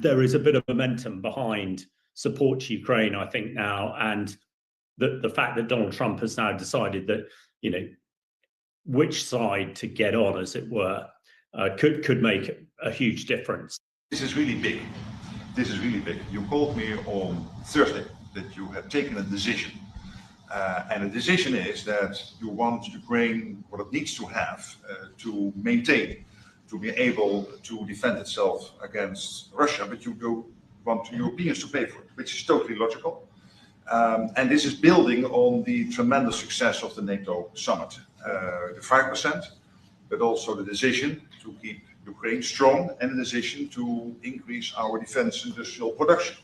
there is a bit of momentum behind support to Ukraine, I think, now. And the fact that Donald Trump has now decided that, which side to get on, as it were, could make a huge difference. This is really big. This is really big. You called me on Thursday that you have taken a decision. And the decision is that you want Ukraine what it needs to have to maintain, to be able to defend itself against Russia, but you do want Europeans to pay for it, which is totally logical. And this is building on the tremendous success of the NATO summit. The 5%, but also the decision to keep Ukraine strong and the decision to increase our defense industrial production.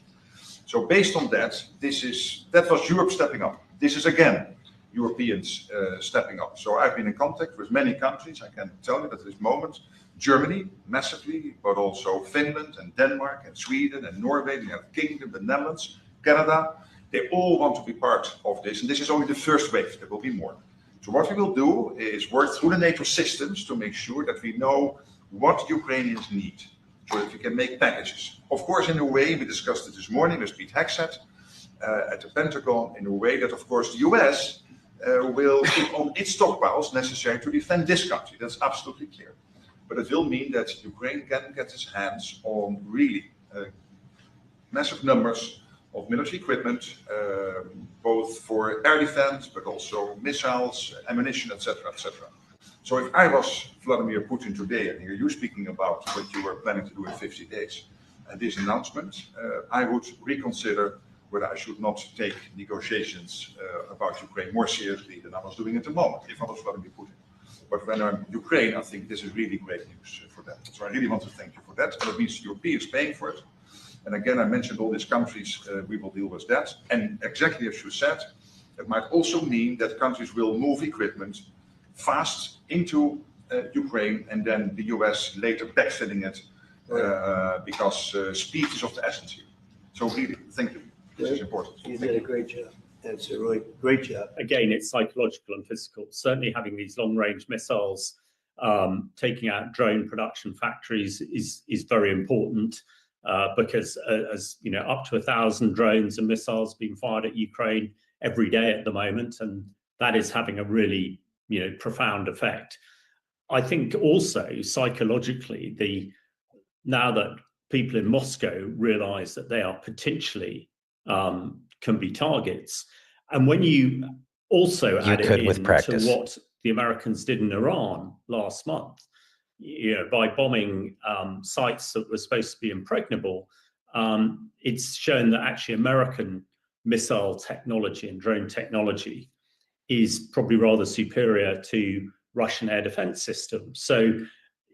So based on that, that was Europe stepping up. This is again Europeans stepping up. So I've been in contact with many countries. I can tell you that at this moment, Germany massively, but also Finland and Denmark and Sweden and Norway, the United Kingdom, the Netherlands, Canada, they all want to be part of this. And this is only the first wave. There will be more. So what we will do is work through the NATO systems to make sure that we know what Ukrainians need, so that we can make packages. Of course, in a way, we discussed it this morning with Pete Hegseth at the Pentagon, in a way that, of course, the US will keep on its stockpiles necessary to defend this country. That's absolutely clear. But it will mean that Ukraine can get its hands on really massive numbers of military equipment, both for air defense, but also missiles, ammunition, etc., etc. So if I was Vladimir Putin today and hear you speaking about what you were planning to do in 50 days and this announcement, I would reconsider whether I should not take negotiations about Ukraine more seriously than I was doing at the moment, if I was Vladimir Putin. But when I'm Ukraine, I think this is really great news for them. So I really want to thank you for that. And it means Europeans paying for it. And again, I mentioned all these countries, we will deal with that. And exactly as you said, it might also mean that countries will move equipment fast into Ukraine, and then the US later backfilling it because speed is of the essence here. So really, thank you. This is important. You did a great job. That's a really great job. Again, it's psychological and physical. Certainly having these long-range missiles, taking out drone production factories is very important because as you know, up to 1,000 drones and missiles being fired at Ukraine every day at the moment, and that is having a really profound effect. I think also psychologically, now that people in Moscow realize that they are potentially can be targets, and when you also add it into what the Americans did in Iran last month, by bombing sites that were supposed to be impregnable, it's shown that actually American missile technology and drone technology is probably rather superior to Russian air defense systems. So,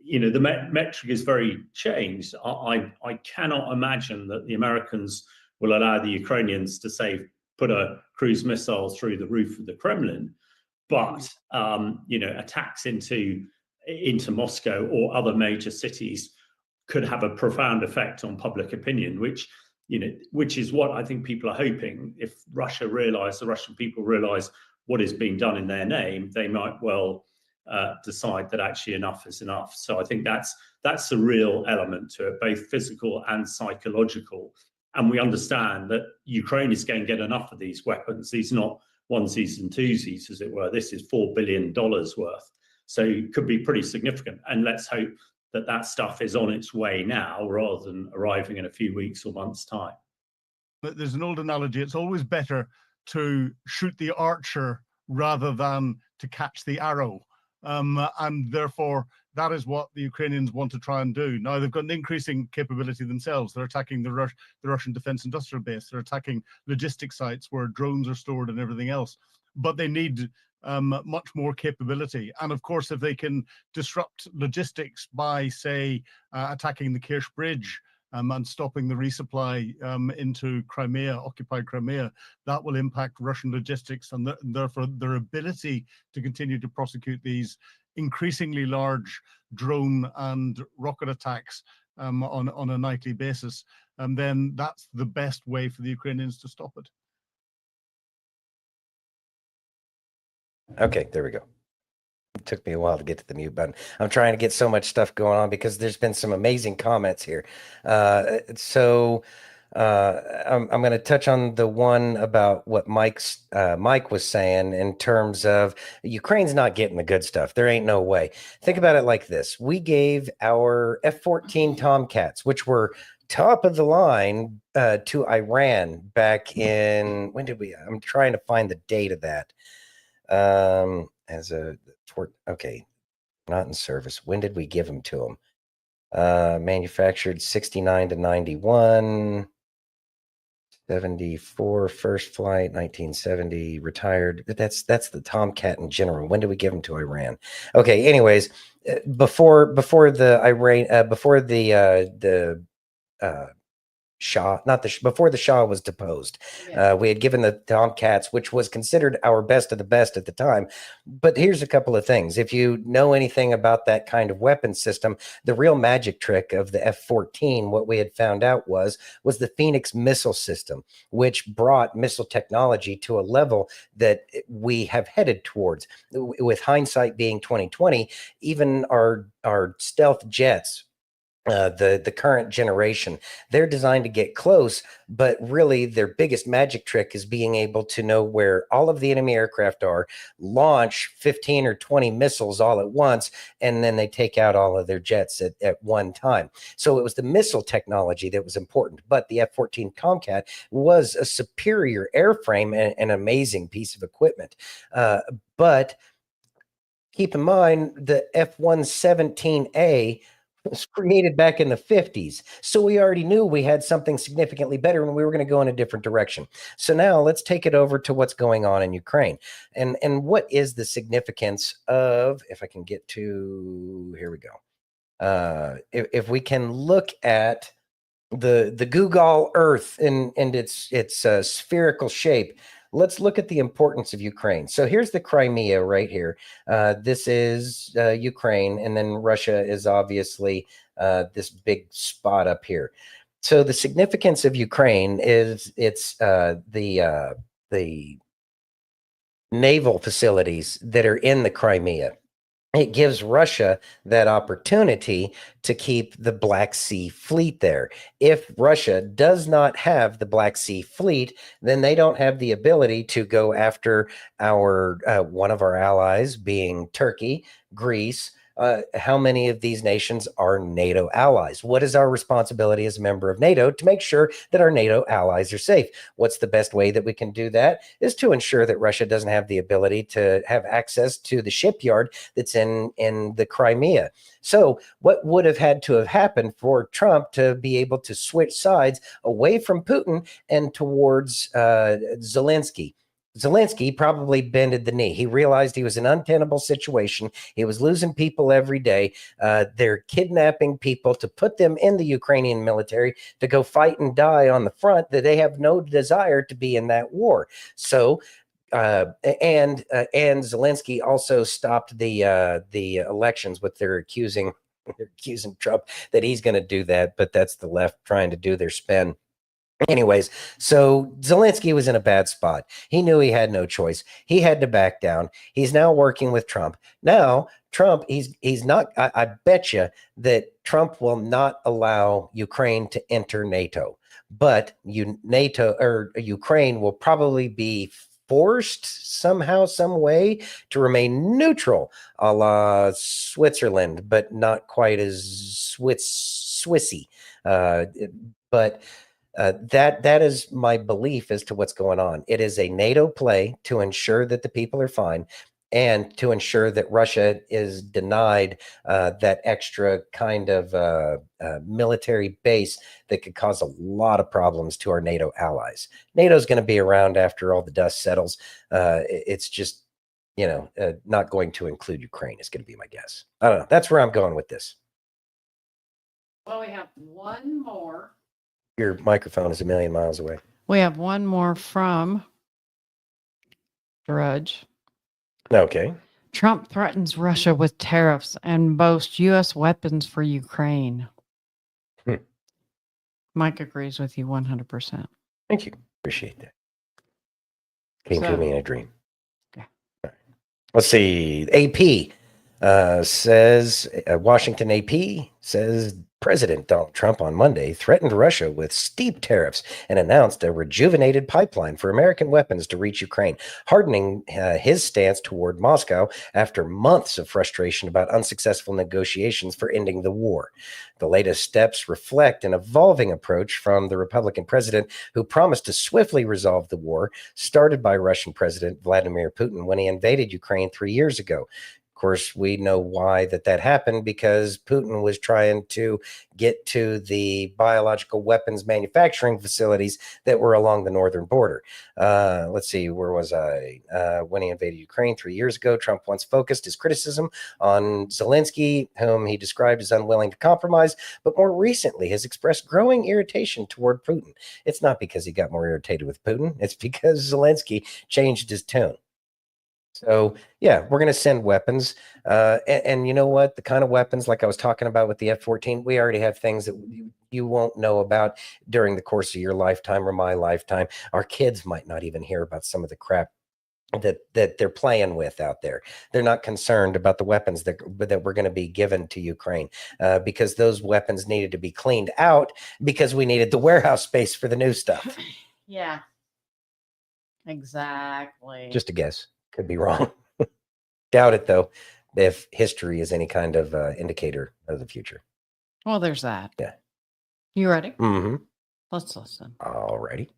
you know, the metric is very changed. I cannot imagine that the Americans will allow the Ukrainians to say, put a cruise missile through the roof of the Kremlin, but you know, attacks into Moscow or other major cities could have a profound effect on public opinion, which is what I think people are hoping. If the Russian people realize what is being done in their name, they might well decide that actually enough is enough. So I think that's a real element to it, both physical and psychological. And we understand that Ukraine is going to get enough of these weapons. These are not onesies and twosies, as it were. This is $4 billion worth. So it could be pretty significant. And let's hope that that stuff is on its way now rather than arriving in a few weeks or months' time. But there's an old analogy. It's always better to shoot the archer rather than to catch the arrow. And therefore, that is what the Ukrainians want to try and do. Now, they've got an increasing capability themselves. They're attacking the Russian defense industrial base. They're attacking logistics sites where drones are stored and everything else. But they need much more capability. And of course, if they can disrupt logistics by, say, attacking the Kerch Bridge and stopping the resupply into Crimea, occupied Crimea, that will impact Russian logistics and therefore their ability to continue to prosecute these increasingly large drone and rocket attacks on a nightly basis. And then that's the best way for the Ukrainians to stop it. Okay, there we go. It took me a while to get to the mute button. I'm trying to get so much stuff going on because there's been some amazing comments here. I'm going to touch on the one about what Mike was saying in terms of Ukraine's not getting the good stuff. There ain't no way. Think about it like this. We gave our F-14 Tomcats, which were top of the line, to Iran back in, when did we, I'm trying to find the date of that. Okay, not in service. When did we give them to them? Manufactured 69 to 91, 74 first flight, 1970 retired. But that's the Tomcat in general. When did we give them to Iran? Okay, anyways, before the Iran, before the Shah, before the Shah was deposed, we had given the Tomcats, which was considered our best of the best at the time. But here's a couple of things. If you know anything about that kind of weapon system, the real magic trick of the F-14, what we had found out was the Phoenix missile system, which brought missile technology to a level that we have headed towards. With hindsight being 2020, even our stealth jets, the current generation, they're designed to get close, but really their biggest magic trick is being able to know where all of the enemy aircraft are, launch 15 or 20 missiles all at once, and then they take out all of their jets at one time. So it was the missile technology that was important, but the F-14 Tomcat was a superior airframe and an amazing piece of equipment. But keep in mind, the F-117A was created back in the 50s. So we already knew we had something significantly better and we were going to go in a different direction. So now let's take it over to what's going on in Ukraine. And what is the significance of, if I can get to, here we go. If we can look at the Google Earth and its spherical shape, let's look at the importance of Ukraine. So here's the Crimea right here. This is Ukraine, and then Russia is obviously this big spot up here. So the significance of Ukraine is it's the naval facilities that are in the Crimea. It gives Russia that opportunity to keep the Black Sea Fleet there. If Russia does not have the Black Sea Fleet, then they don't have the ability to go after our one of our allies, being Turkey, Greece, how many of these nations are NATO allies? What is our responsibility as a member of NATO to make sure that our NATO allies are safe? What's the best way that we can do that is to ensure that Russia doesn't have the ability to have access to the shipyard that's in the Crimea. So what would have had to have happened for Trump to be able to switch sides away from Putin and towards Zelensky? Zelensky probably bended the knee. He realized he was in an untenable situation. He was losing people every day. They're kidnapping people to put them in the Ukrainian military to go fight and die on the front, that they have no desire to be in that war. So and Zelensky also stopped the elections with their accusing Trump that he's going to do that, but that's the left trying to do their spin. Anyways, so Zelensky was in a bad spot. He knew he had no choice. He had to back down. He's now working with Trump. Now, Trump, he's not, I bet you that Trump will not allow Ukraine to enter NATO, but NATO or Ukraine will probably be forced somehow, some way to remain neutral, a la Switzerland, but not quite as Swissy. But that is my belief as to what's going on. It is a NATO play to ensure that the people are fine and to ensure that Russia is denied that extra kind of military base that could cause a lot of problems to our NATO allies. NATO is going to be around after all the dust settles. It's just, not going to include Ukraine is going to be my guess. I don't know. That's where I'm going with this. Well, we have one more. Your microphone is a million miles away. We have one more from Drudge. Okay. Trump threatens Russia with tariffs and boasts U.S. weapons for Ukraine. Mike agrees with you 100%. Thank you. Appreciate that. Came to me in a dream. Okay. All right. Let's see. AP says, Washington AP says, President Donald Trump on Monday threatened Russia with steep tariffs and announced a rejuvenated pipeline for American weapons to reach Ukraine, hardening his stance toward Moscow after months of frustration about unsuccessful negotiations for ending the war. The latest steps reflect an evolving approach from the Republican president who promised to swiftly resolve the war started by Russian President Vladimir Putin when he invaded Ukraine 3 years ago. Of course, we know why that happened, because Putin was trying to get to the biological weapons manufacturing facilities that were along the northern border. Let's see, where was I? When he invaded Ukraine 3 years ago, Trump once focused his criticism on Zelensky, whom he described as unwilling to compromise, but more recently has expressed growing irritation toward Putin. It's not because he got more irritated with Putin. It's because Zelensky changed his tone. So, yeah, we're going to send weapons. And you know what? The kind of weapons, like I was talking about with the F-14, we already have things that you won't know about during the course of your lifetime or my lifetime. Our kids might not even hear about some of the crap that they're playing with out there. They're not concerned about the weapons that we're going to be given to Ukraine because those weapons needed to be cleaned out because we needed the warehouse space for the new stuff. Yeah, exactly. Just a guess. Could be wrong. Doubt it, though, if history is any kind of indicator of the future. Well, there's that. Yeah. You ready? Mm-hmm. Let's listen. All righty.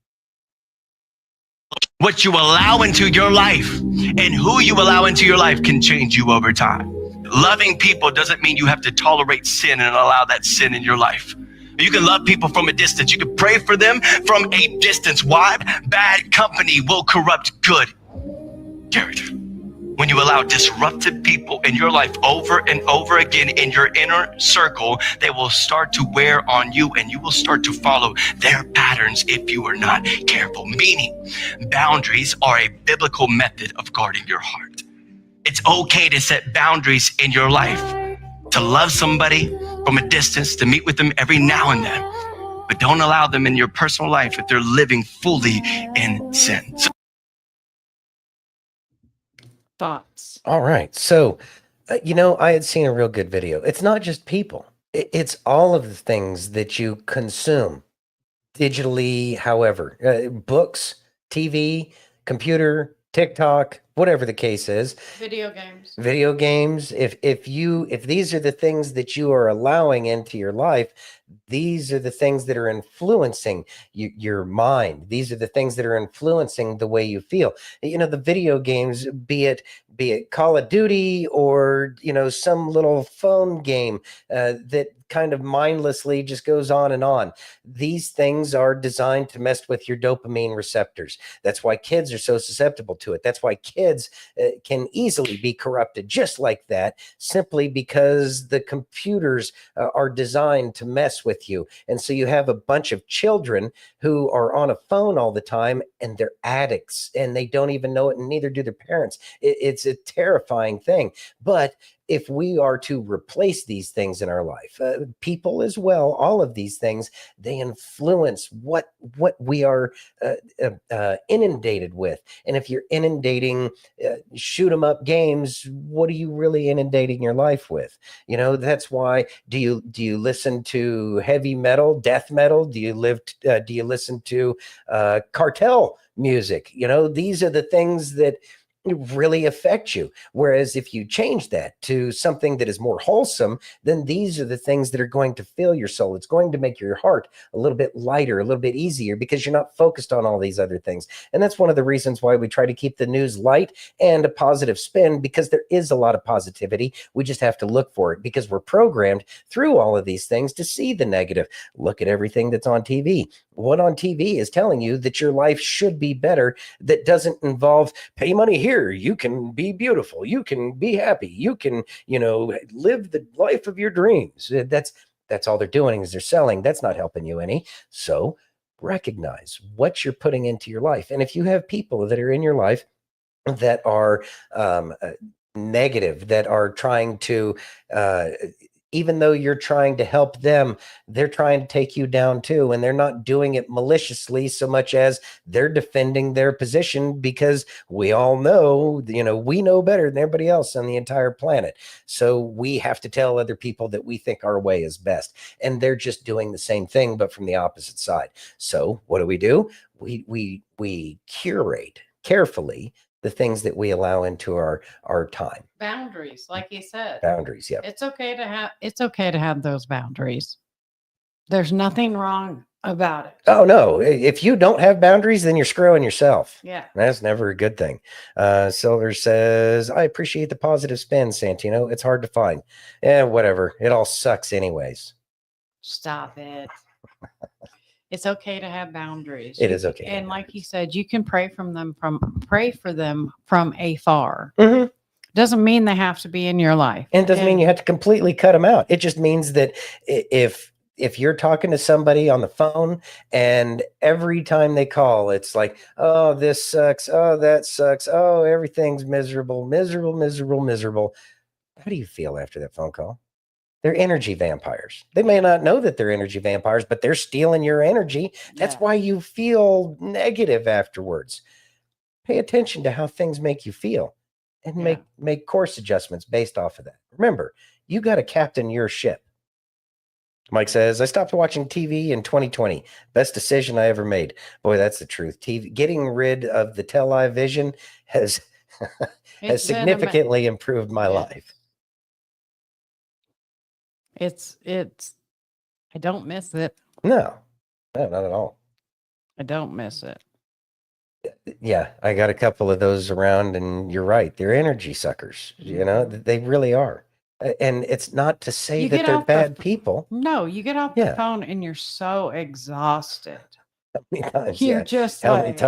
What you allow into your life and who you allow into your life can change you over time. Loving people doesn't mean you have to tolerate sin and allow that sin in your life. You can love people from a distance. You can pray for them from a distance. Why? Bad company will corrupt good character. When you allow disruptive people in your life over and over again in your inner circle, they will start to wear on you and you will start to follow their patterns if you are not careful. Meaning, boundaries are a biblical method of guarding your heart. It's okay to set boundaries in your life, to love somebody from a distance, to meet with them every now and then, but don't allow them in your personal life if they're living fully in sin. Thoughts? All right. So, I had seen a real good video. It's not just people. It's all of the things that you consume digitally, however, books, TV, computer, TikTok, whatever the case is. Video games. Video games. If these are the things that you are allowing into your life, these are the things that are influencing your mind. These are the things that are influencing the way you feel. You know, the video games, be it Call of Duty or, you know, some little phone game that kind of mindlessly just goes on and on. These things are designed to mess with your dopamine receptors. That's why kids are so susceptible to it. That's why kids can easily be corrupted just like that, simply because the computers are designed to mess with you. And so you have a bunch of children who are on a phone all the time and they're addicts and they don't even know it, and neither do their parents. It's a terrifying thing. But if we are to replace these things in our life, people as well, all of these things, they influence what we are inundated with. And if you're inundating shoot 'em up games, what are you really inundating your life with? You know, that's why do you listen to heavy metal, death metal? Do you listen to cartel music? You know, these are the things that really affect you. Whereas if you change that to something that is more wholesome, then these are the things that are going to fill your soul. It's going to make your heart a little bit lighter, a little bit easier, because you're not focused on all these other things. And that's one of the reasons why we try to keep the news light and a positive spin, because there is a lot of positivity. We just have to look for it, because we're programmed through all of these things to see the negative. Look at everything that's on TV. What on TV is telling you that your life should be better, that doesn't involve pay money here, you can be beautiful, you can be happy, you can, you know, live the life of your dreams. That's all they're doing, is they're selling. That's not helping you any. So recognize what you're putting into your life. And if you have people that are in your life that are negative, that are trying to even though you're trying to help them, they're trying to take you down too. And they're not doing it maliciously so much as they're defending their position, because we all know, you know, we know better than everybody else on the entire planet. So we have to tell other people that we think our way is best. And they're just doing the same thing, but from the opposite side. So what do? We curate carefully the things that we allow into our time. Boundaries, like you said. Boundaries, yeah. It's okay to have those boundaries. There's nothing wrong about it. Oh no, if you don't have boundaries, then you're screwing yourself. Yeah. That's never a good thing. Silver says, I appreciate the positive spin, Santino. It's hard to find. Whatever. It all sucks anyways. Stop it. It's okay to have boundaries. It is okay. And like you said, you can pray for them from afar. Mm-hmm. Doesn't mean they have to be in your life. And doesn't mean you have to completely cut them out. It just means that if you're talking to somebody on the phone and every time they call, it's like, oh, this sucks. Oh, that sucks. Oh, everything's miserable, miserable, miserable, miserable. How do you feel after that phone call? They're energy vampires. They may not know that they're energy vampires, but they're stealing your energy. That's why you feel negative afterwards. Pay attention to how things make you feel and make course adjustments based off of that. Remember, you got to captain your ship. Mike says, I stopped watching TV in 2020. Best decision I ever made. Boy, that's the truth. TV, getting rid of the television has significantly improved my life. I don't miss it. No, not at all. I don't miss it. Yeah, I got a couple of those around, and you're right. They're energy suckers. You know, they really are. And it's not to say that they're bad people. No, you get off the phone and you're so exhausted. How many times? You're just like,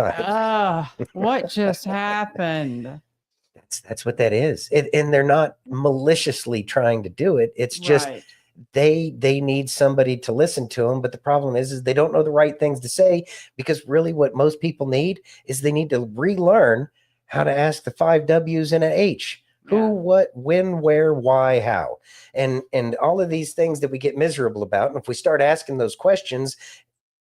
what just happened? That's what that is. And they're not maliciously trying to do it. It's just they need somebody to listen to them. But the problem is they don't know the right things to say, because really what most people need is they need to relearn how to ask the 5 W's and an H. Who, what, when, where, why, how, and all of these things that we get miserable about. And if we start asking those questions,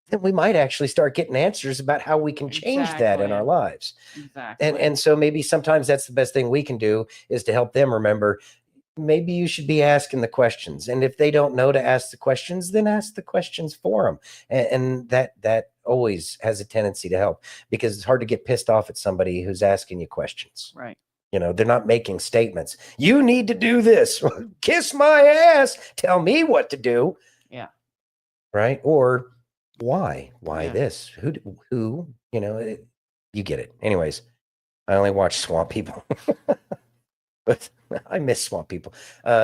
then we might actually start getting answers about how we can change that in our lives. Exactly. And so maybe sometimes that's the best thing we can do, is to help them remember maybe you should be asking the questions. And if they don't know to ask the questions, then ask the questions for them. And that always has a tendency to help, because it's hard to get pissed off at somebody who's asking you questions. Right. You know, they're not making statements. You need to do this. Kiss my ass. Tell me what to do. Yeah. Right. Or why Yeah. this? Who, you know, you get it. Anyways, I only watch Swamp People, but I miss Swamp People.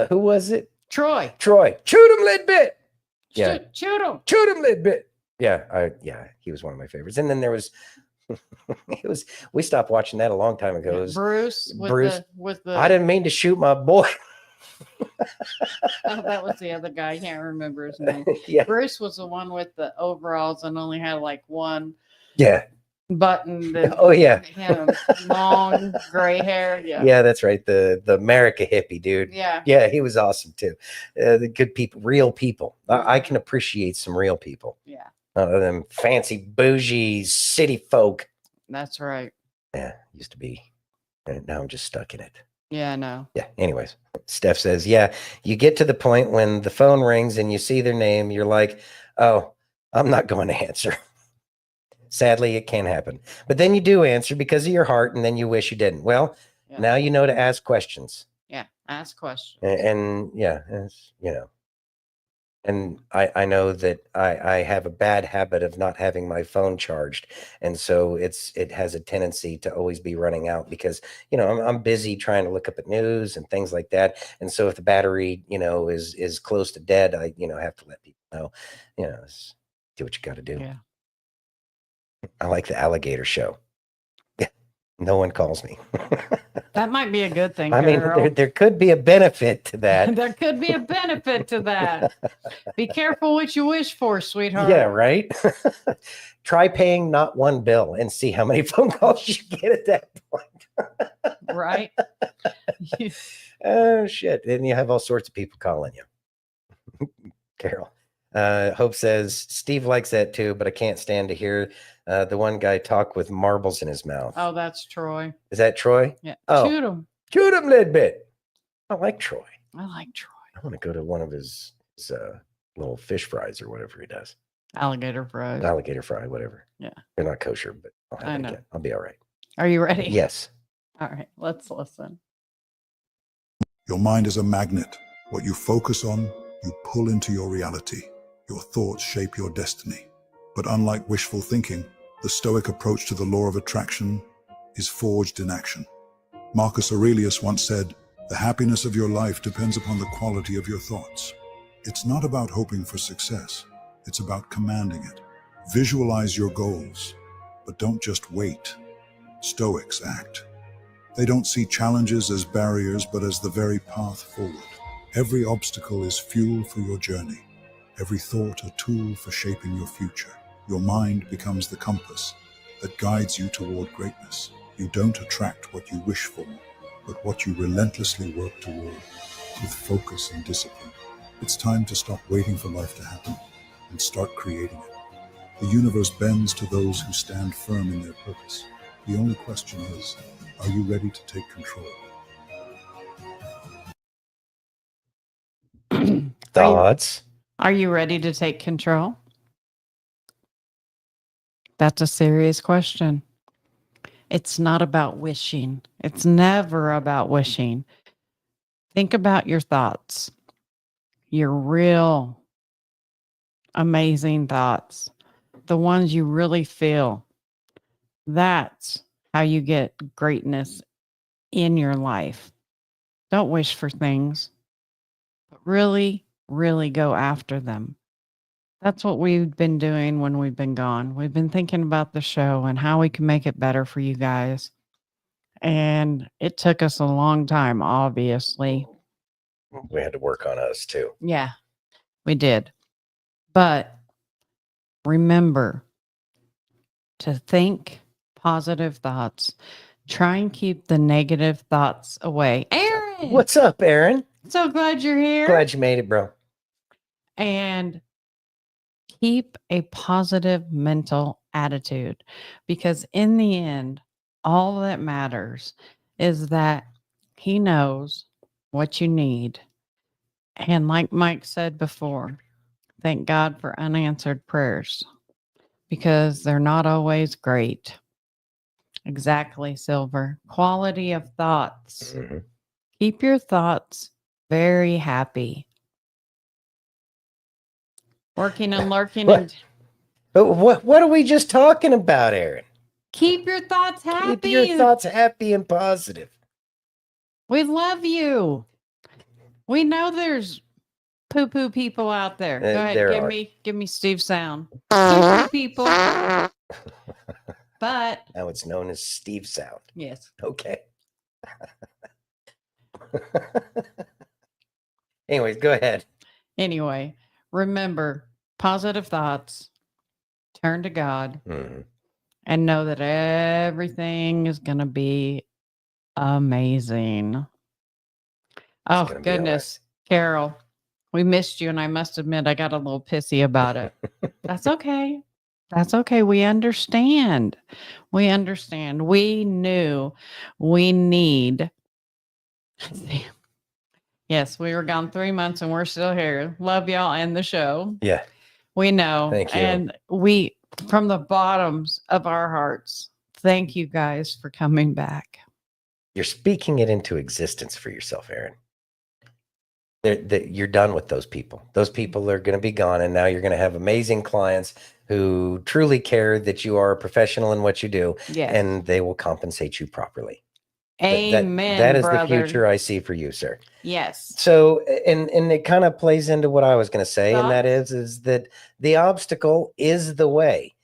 Who was it? Troy. Shoot him, Lidbit. Yeah. Shoot him. Shoot him, Lidbit. Yeah. He was one of my favorites. And then there was, we stopped watching that a long time ago. It was Bruce with the I didn't mean to shoot my boy. Oh, that was the other guy. I can't remember his name. Yeah. Bruce was the one with the overalls and only had like one button. That Oh, yeah. had long gray hair. Yeah. Yeah, that's right. The America hippie dude. Yeah. Yeah, he was awesome too. The good people, real people. I can appreciate some real people. Yeah. Other than fancy bougie city folk. That's right. Yeah, used to be. And now I'm just stuck in it. Yeah, I know. Yeah. Anyways, Steph says, yeah, you get to the point when the phone rings and you see their name, you're like, oh, I'm not going to answer. Sadly, it can happen. But then you do answer because of your heart, and then you wish you didn't. Well, now you know to ask questions. Yeah. Ask questions. And yeah, you know. And I know that I have a bad habit of not having my phone charged. And so it has a tendency to always be running out because, you know, I'm busy trying to look up at news and things like that. And so if the battery, you know, is close to dead, I, you know, have to let people know, you know, do what you got to do. Yeah. I like the alligator show. No one calls me. That might be a good thing. I mean, there could be a benefit to that. There could be a benefit to that. Be careful what you wish for, sweetheart. Yeah, right. Try paying not one bill and see how many phone calls you get at that point. Right. Oh shit. Then you have all sorts of people calling you. Carol. Hope says Steve likes that too, but I can't stand to hear the one guy talk with marbles in his mouth. Oh, that's Troy. Is that Troy? Yeah. Oh, Shoot him. Shoot him, Lidbit. I like Troy. I like Troy. I want to go to one of his little fish fries or whatever he does. Alligator fries. Alligator fry, whatever. Yeah. They're not kosher, but I'll have I it know. again. I'll be all right. Are you ready? Yes. All right. Let's listen. Your mind is a magnet. What you focus on, you pull into your reality. Your thoughts shape your destiny. But unlike wishful thinking, the Stoic approach to the law of attraction is forged in action. Marcus Aurelius once said, "The happiness of your life depends upon the quality of your thoughts." It's not about hoping for success. It's about commanding it. Visualize your goals, but don't just wait. Stoics act. They don't see challenges as barriers, but as the very path forward. Every obstacle is fuel for your journey. Every thought a tool for shaping your future. Your mind becomes the compass that guides you toward greatness. You don't attract what you wish for, but what you relentlessly work toward with focus and discipline. It's time to stop waiting for life to happen and start creating it. The universe bends to those who stand firm in their purpose. The only question is, are you ready to take control? Thoughts? Are you ready to take control? That's a serious question. It's not about wishing. It's never about wishing. Think about your thoughts, your real amazing thoughts, the ones you really feel. That's how you get greatness in your life. Don't wish for things, but really go after them. That's what we've been doing when we've been gone. We've been thinking about the show and how we can make it better for you guys. And it took us a long time, obviously. We had to work on us too. Yeah, we did. But remember to think positive thoughts. Try and keep the negative thoughts away. Aaron! What's up, Aaron? So glad you're here. Glad you made it, bro. And keep a positive mental attitude, because in the end, all that matters is that he knows what you need. And like Mike said before, thank God for unanswered prayers because they're not always great. Exactly, Silver. Quality of thoughts. Keep your thoughts very happy. Working and lurking and But what are we just talking about, Aaron? keep your thoughts happy. Keep your thoughts happy and positive. We love you. We know there's poo-poo people out there. Go ahead, there give me Steve sound. Poo-poo people. But now it's known as Steve Sound. yes. Okay. Anyways, go ahead. Anyway, remember positive thoughts, turn to God, and know that everything is going to be amazing. Oh, goodness. Carol, we missed you, and I must admit, I got a little pissy about it. That's okay. That's okay. We understand. We understand. We knew we need. Yes, we were gone 3 months and we're still here. Love y'all and the show. Yeah. We know. Thank you. And we, from the bottoms of our hearts, thank you guys for coming back. You're speaking it into existence for yourself, Aaron. You're done with those people. Those people are going to be gone, and now you're going to have amazing clients who truly care that you are a professional in what you do, and they will compensate you properly. Amen. That is brother. the future I see for you, sir. Yes. So, and it kind of plays into what I was going to say, and that is that the obstacle is the way.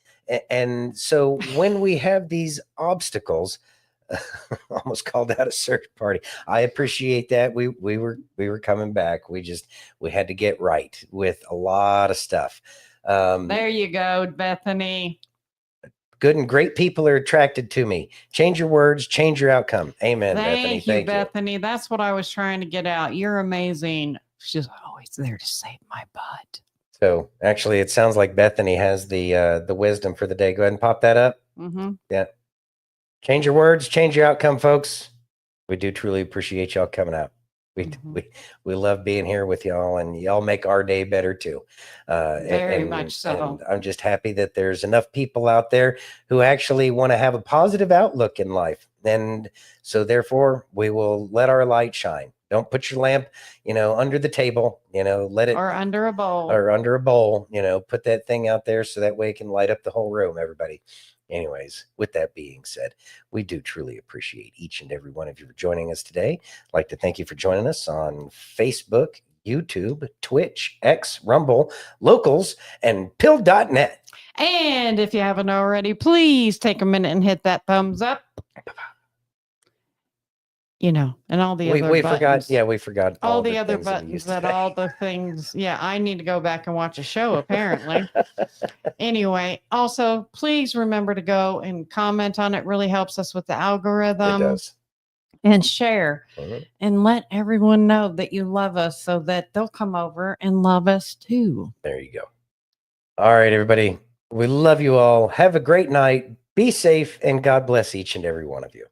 And so when we have these obstacles, almost called out a search party. I appreciate that. We were coming back. We had to get right with a lot of stuff. There you go, Bethany. Good and great people are attracted to me. Change your words, change your outcome. Amen, Bethany. Thank you, Bethany. That's what I was trying to get out. You're amazing. She's always there to save my butt. So actually, it sounds like Bethany has the wisdom for the day. Go ahead and pop that up. Yeah. Change your words, change your outcome, folks. We do truly appreciate y'all coming out. We love being here with y'all, and y'all make our day better too. Very much so. And I'm just happy that there's enough people out there who actually want to have a positive outlook in life. And so therefore we will let our light shine. Don't put your lamp, under the table, let it, or under a bowl, put that thing out there so that way it can light up the whole room, everybody. Anyways, with that being said, we do truly appreciate each and every one of you for joining us today. I'd like to thank you for joining us on Facebook, YouTube, Twitch, X, Rumble, Locals, and Pill.net. And if you haven't already, please take a minute and hit that thumbs up. And all the other we buttons. forgot. Yeah, we forgot all the other buttons that all the things. Yeah, I need to go back and watch a show, apparently. Anyway, also, please remember to go and comment on it. Really helps us with the algorithm. It does. And share and let everyone know that you love us so that they'll come over and love us too. There you go. All right, everybody. We love you all. Have a great night. Be safe, and God bless each and every one of you.